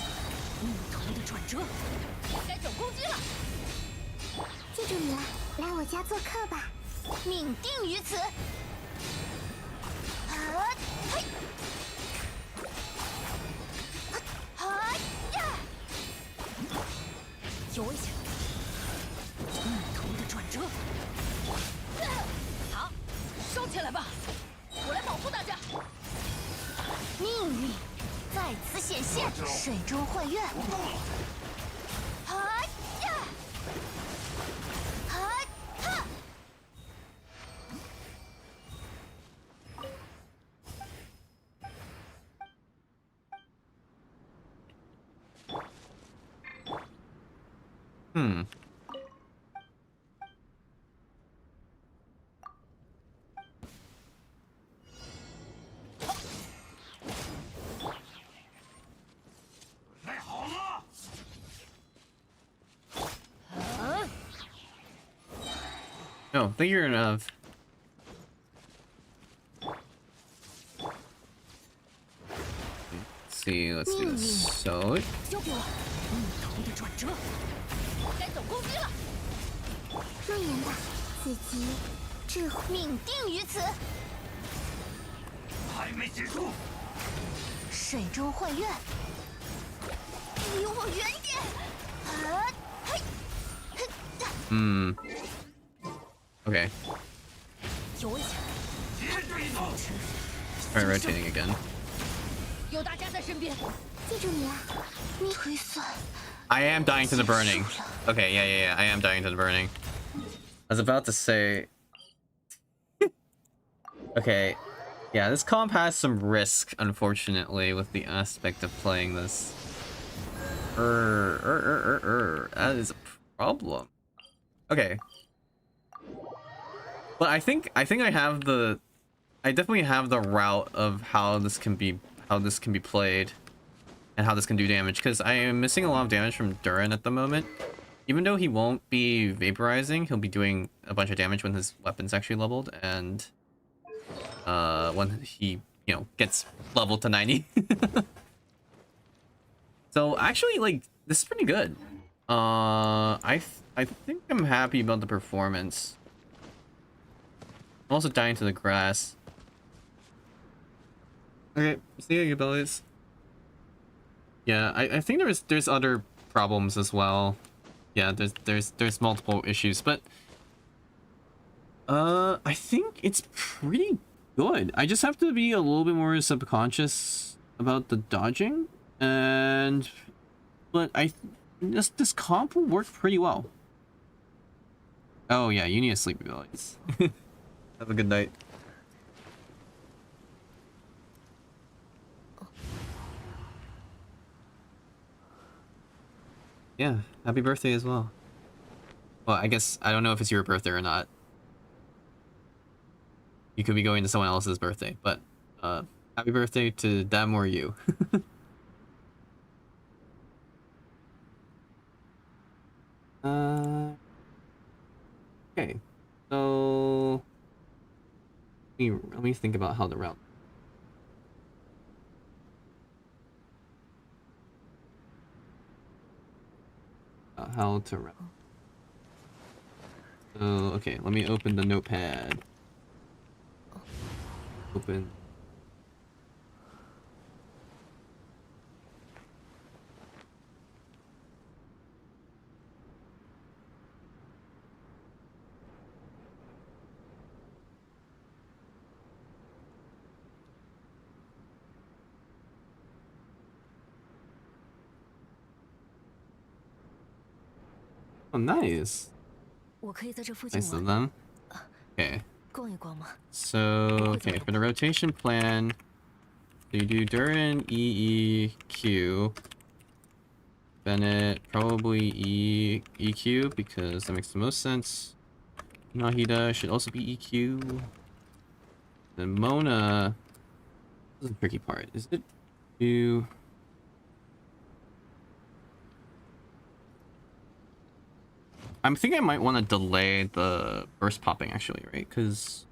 命途的转折，该走攻击了。记住你了，来我家做客吧，命定于此。啊，嘿，啊呀，有危险！命途的转折。好，收起来吧，我来保护大家。命运在再次显现，水中幻月。不动了。啊呀！啊哈！Hmm. Oh, figure enough. Let's see, let's do this. So, 交给我，逆头的转折，该走攻击了。诺言吧，此疾智慧命定于此。还没结束。水中幻月，离我远点！啊，嘿，嘿， hmm. Okay. 有危险！ 接着一走。 Try rotating again. 有大家在身边，记住你啊！你推算。 I am dying to the burning. Okay, yeah. I am dying to the burning. I was about to say... Okay. Yeah, this comp has some risk, unfortunately, with the aspect of playing this. That is a problem. Okay. But I think I have the... I definitely have the route of how this can be played. And how this can do damage, because I am missing a lot of damage from Durin at the moment. Even though he won't be vaporizing, he'll be doing a bunch of damage when his weapon's actually leveled, and when he, you know, gets leveled to 90. So actually, like, this is pretty good. I think I'm happy about the performance. I'm also dying to the grass. Okay, see your abilities. Yeah, I think there's other problems as well. Yeah, there's multiple issues, but I think it's pretty good. I just have to be a little bit more subconscious about the dodging, but this comp will work pretty well. Oh yeah, you need to sleep abilities. Have a good night. Yeah, happy birthday as well. Well, I guess I don't know if it's your birthday or not. You could be going to someone else's birthday, but happy birthday to them or you. Okay, so let me think about how the route. How to route. So okay, let me open the notepad. Open. Oh, nice. 我可以在这附近 Nice of 玩， them. Okay. 逛一逛吗？ So, okay, for the rotation plan, so you do Durin, EQ, Bennett, probably EQ, because that makes the most sense. Nahida should also be EQ. Then Mona, this is the tricky part. Is it do... I'm thinking I might want to delay the burst popping actually, right? Because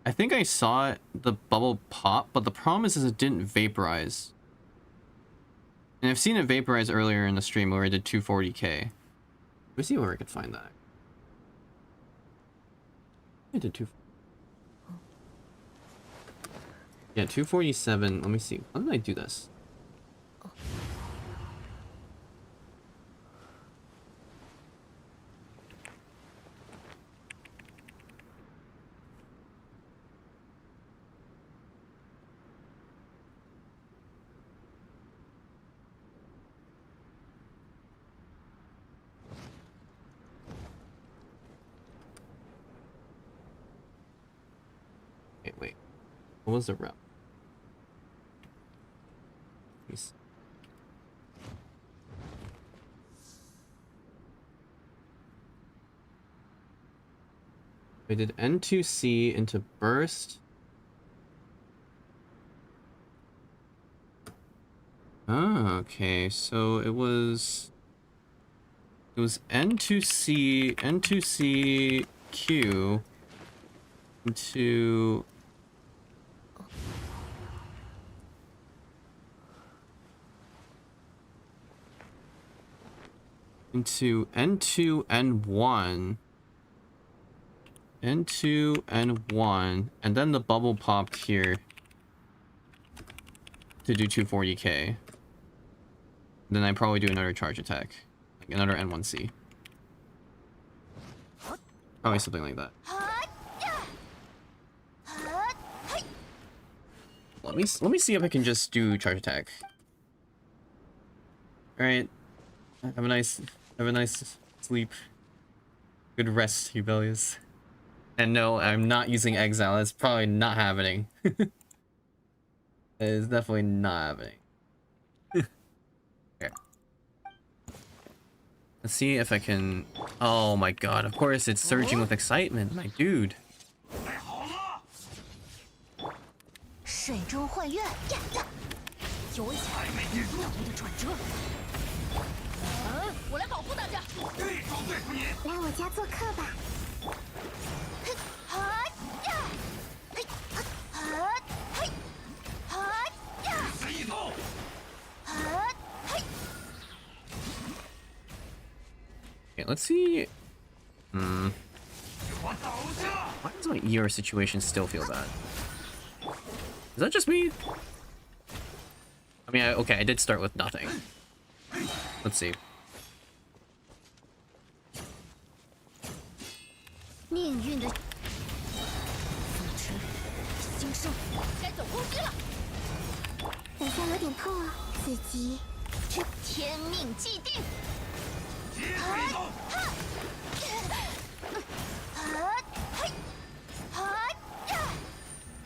I think I saw the bubble pop, but the problem is it didn't vaporize. And I've seen it vaporize earlier in the stream where I did 240k. Let me see where I could find that. I did 2. Yeah, 247. Let me see. How did I do this? What was the rep? Please. I did N2C into burst. Oh, okay, so it was N2C Q into N2 N1. N2 N1, and then the bubble popped here to do 240k. Then I probably do another charge attack, like another N1C. Probably something like that. Let me see if I can just do charge attack. All right, have a nice sleep. Good rest, rebellious. And no, I'm not using exile. It's probably not happening. It is definitely not happening. Okay. Let's see if I can. Oh my god! Of course, it's surging with excitement, my dude. 水中幻月，有一下倒霉的转折。我来保护大家。来我家做客吧。 Okay, let's see. Why does my ER situation still feel bad? Is that just me? I mean, okay, I did start with nothing. Let's see. 命运的扶持，新生，该走攻击了。等下有点痛啊，刺激，天命既定。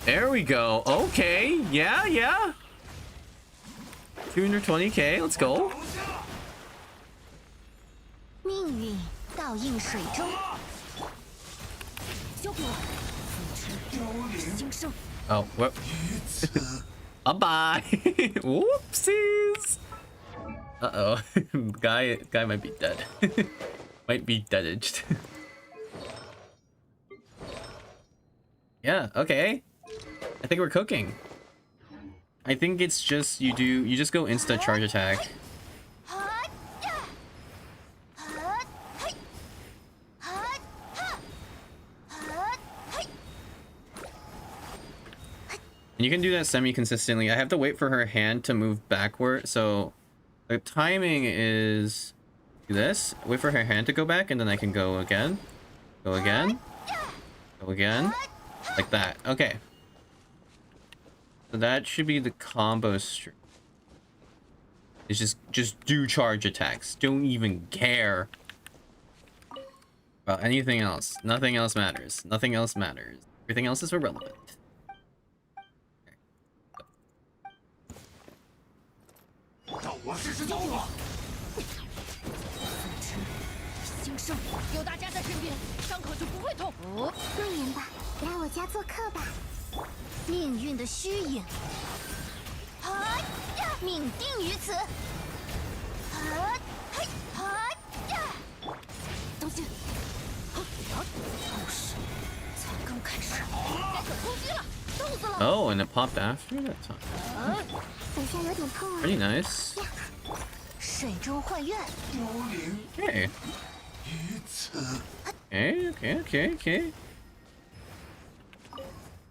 There we go. Okay, yeah. 220k, let's go. 命运倒映水中，交给我，扶持新生。 Oh, what? Bye. Whoopsies. Uh-oh. Guy might be dead. Might be deadaged. Yeah, okay. I think we're cooking. I think it's just you just go insta charge attack. And you can do that semi-consistently. I have to wait for her hand to move backward, so the timing is do this, wait for her hand to go back, and then I can go again, go again, go again, like that. Okay. So that should be the combo string. It's just do charge attacks. Don't even care about anything else. Nothing else matters. Nothing else matters. Everything else is irrelevant. Oh, and it popped after that time. Pretty nice. Okay. Okay.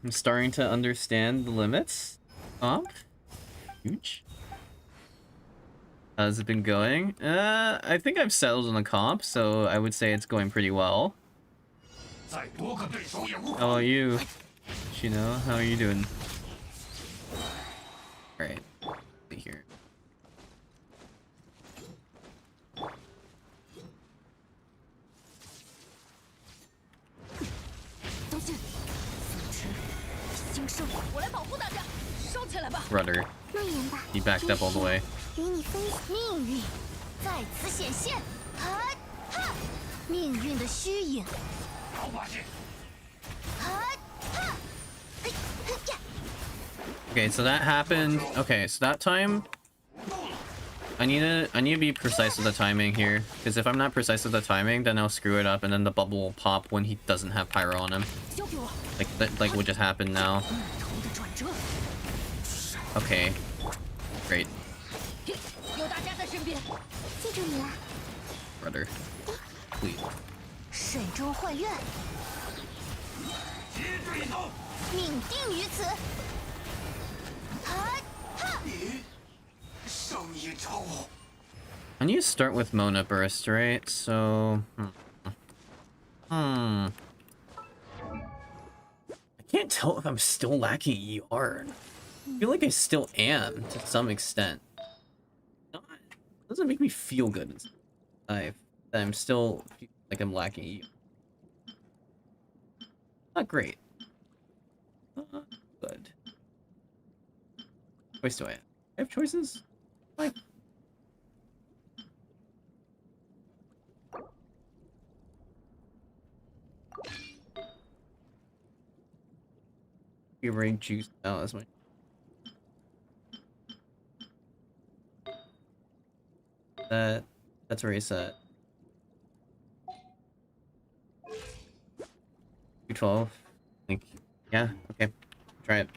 I'm starting to understand the limits. Comp. Huge. How's it been going? I think I've settled on the comp, so I would say it's going pretty well. How about you? Shino, how are you doing? Alright. See here. 我来保护大家，收起来吧。 Rudder. 蔓延吧， He backed up all the way. 与你分命运在此显现。啊哈！命运的虚影。老把戏， 啊哈！嘿嘿呀！ Okay, so that happened. Okay, so that time 不够了， I need to be precise with the timing here, because if I'm not precise with the timing, then I'll screw it up, and then the bubble will pop when he doesn't have pyro on him, 交给我。 like what just happened now. 头的转折。 Okay, great. 嘿，有大家在身边。记住你了。 Rudder, please. 慎终换愿，接对刀， 命定于此。啊哈！ 你胜一筹。 I need to start with Mona Burst, right? So, I can't tell if I'm still lacking ER. I feel like I still am to some extent. Not, doesn't make me feel good. I'm still feel like I'm lacking ER. Not great. Not good. What choice do I have? I have choices? Like. Rank juice now as my that's where he's at. 212. Think yeah, okay. Try it.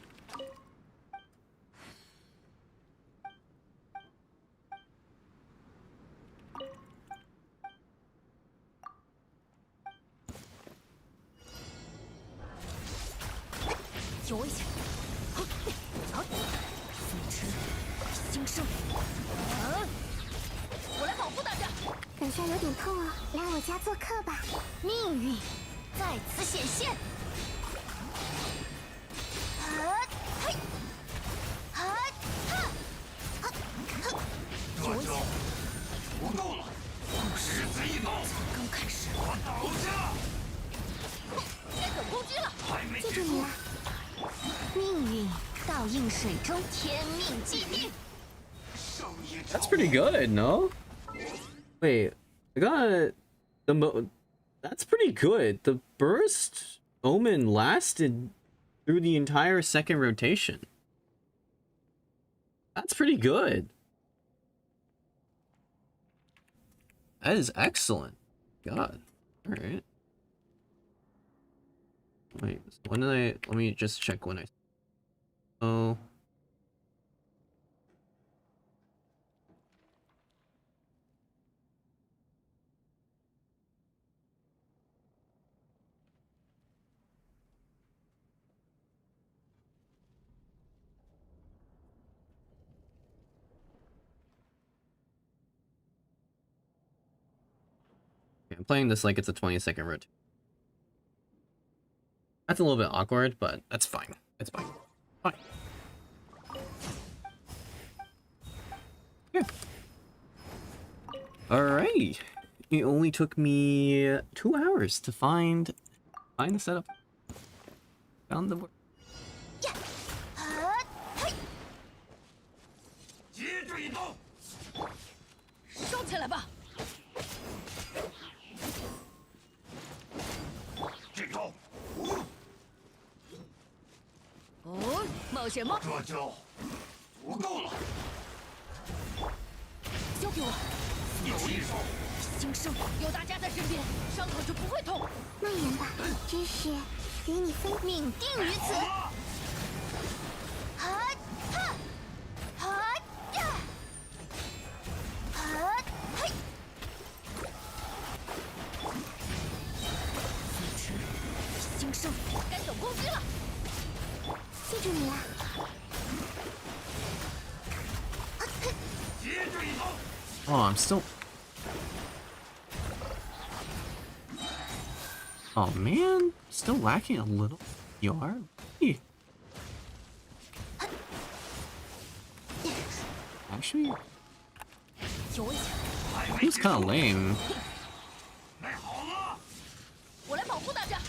That's pretty good, no? Wait, I got that's pretty good. The burst omen lasted through the entire second rotation. That's pretty good. That is excellent. God. Alright. Wait, when did I... Let me just check when I... Oh... I'm playing this like it's a 20-second rotation. That's a little bit awkward, but that's fine. It's fine. Fine. Yeah. Alright. It only took me 2 hours to find the setup. Found the word. 接对刀，收起来吧。 这招，哦，冒险吗？这就足够了。交给我。有一手，新生，有大家在身边，伤口就不会痛。蔓延吧，知识与你分命定于此。啊哈！啊呀！啊嘿！新生，该等攻击了。记住你了。接对刀， Oh, I'm still... Oh man, still lacking a little. You are? Actually, 有危险， 还没 he's 结 kind of 束。 lame. 买好了，我来保护大家。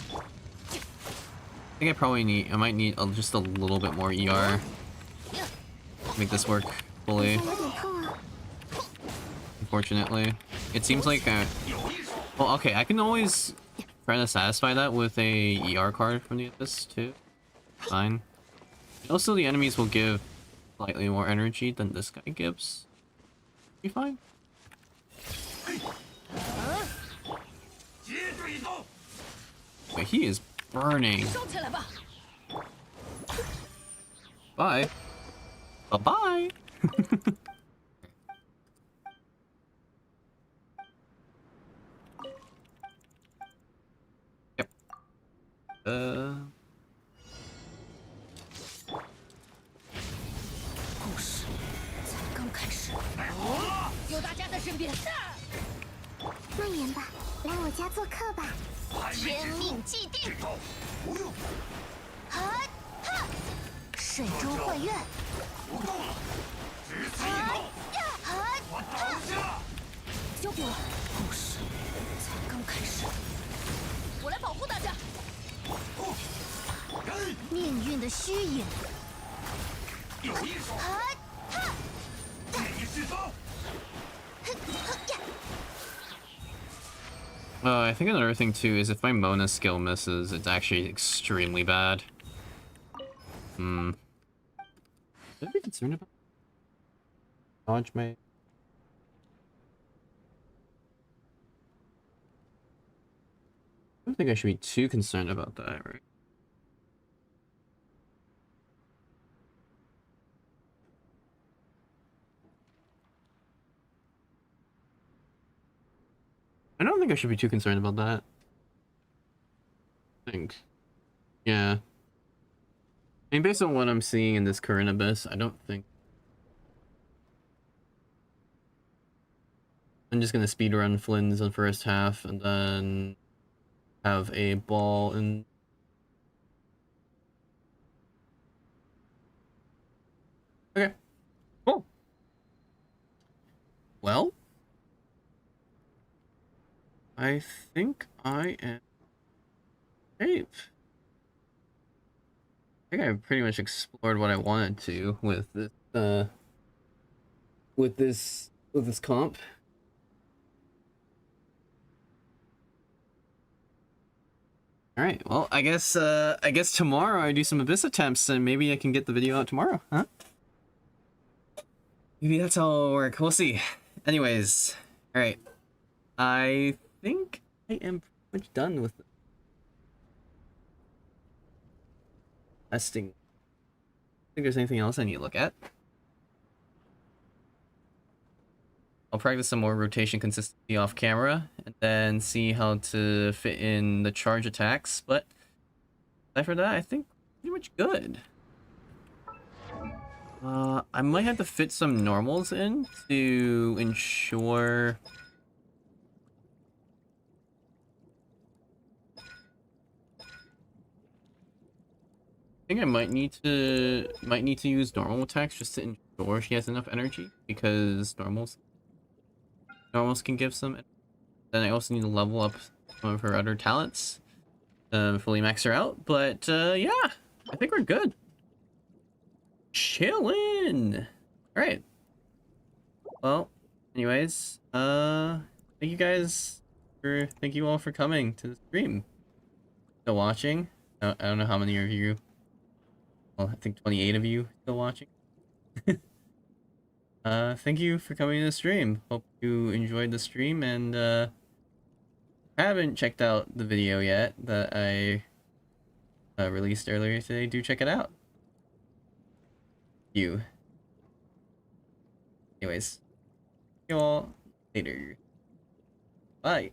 think I might need just a little bit more ER to make this work fully. 有点痛啊。 Unfortunately, it seems like well, okay, I can always try to satisfy that with a ER card from the Abyss too. Fine. Also, the enemies will give slightly more energy than this guy gives. Be fine. 结对斗， Wait, he is burning. 收起来吧。 Bye. Bye bye. Yep. 故事才刚开始。有大家在身边。蔓延吧，来我家做客吧。天命既定。不用，哈哈，水中幻月。不动了，只此一斗，我倒下。交给我。故事才刚开始。我来保护大家。命运的虚影。 有一手，你是刀。 I think another thing too is if my Mona skill misses, it's actually extremely bad. Should I be concerned about dodge my? I don't think I should be too concerned about that, right? I don't think I should be too concerned about that. I think. Yeah. I mean, based on what I'm seeing in this current Abyss, I don't think... I'm just gonna speedrun Flynn's in the first half, and then... have a ball in... Okay. Cool. Well... I think I am safe. I think I've pretty much explored what I wanted to with this comp. All right. Well, I guess tomorrow I do some Abyss attempts and maybe I can get the video out tomorrow, huh? Maybe that's how it'll work. We'll see. Anyways, all right. I think I am pretty much done with testing. Think there's anything else I need to look at. I'll practice some more rotation consistency off camera and then see how to fit in the charge attacks, but aside from that, I think pretty much good. I might have to fit some normals in to ensure I think I might need to use normal attacks just to ensure she has enough energy, because normals can give some. Then I also need to level up some of her other talents, fully max her out. But yeah, I think we're good. Chillin'. All right. Well, anyways, thank you all for coming to the stream. Still watching. I don't know how many of you. Well, I think 28 of you still watching. Thank you for coming to the stream. Hope you enjoyed the stream, and haven't checked out the video yet that I released earlier today, do check it out. Anyways, see you all later. Bye.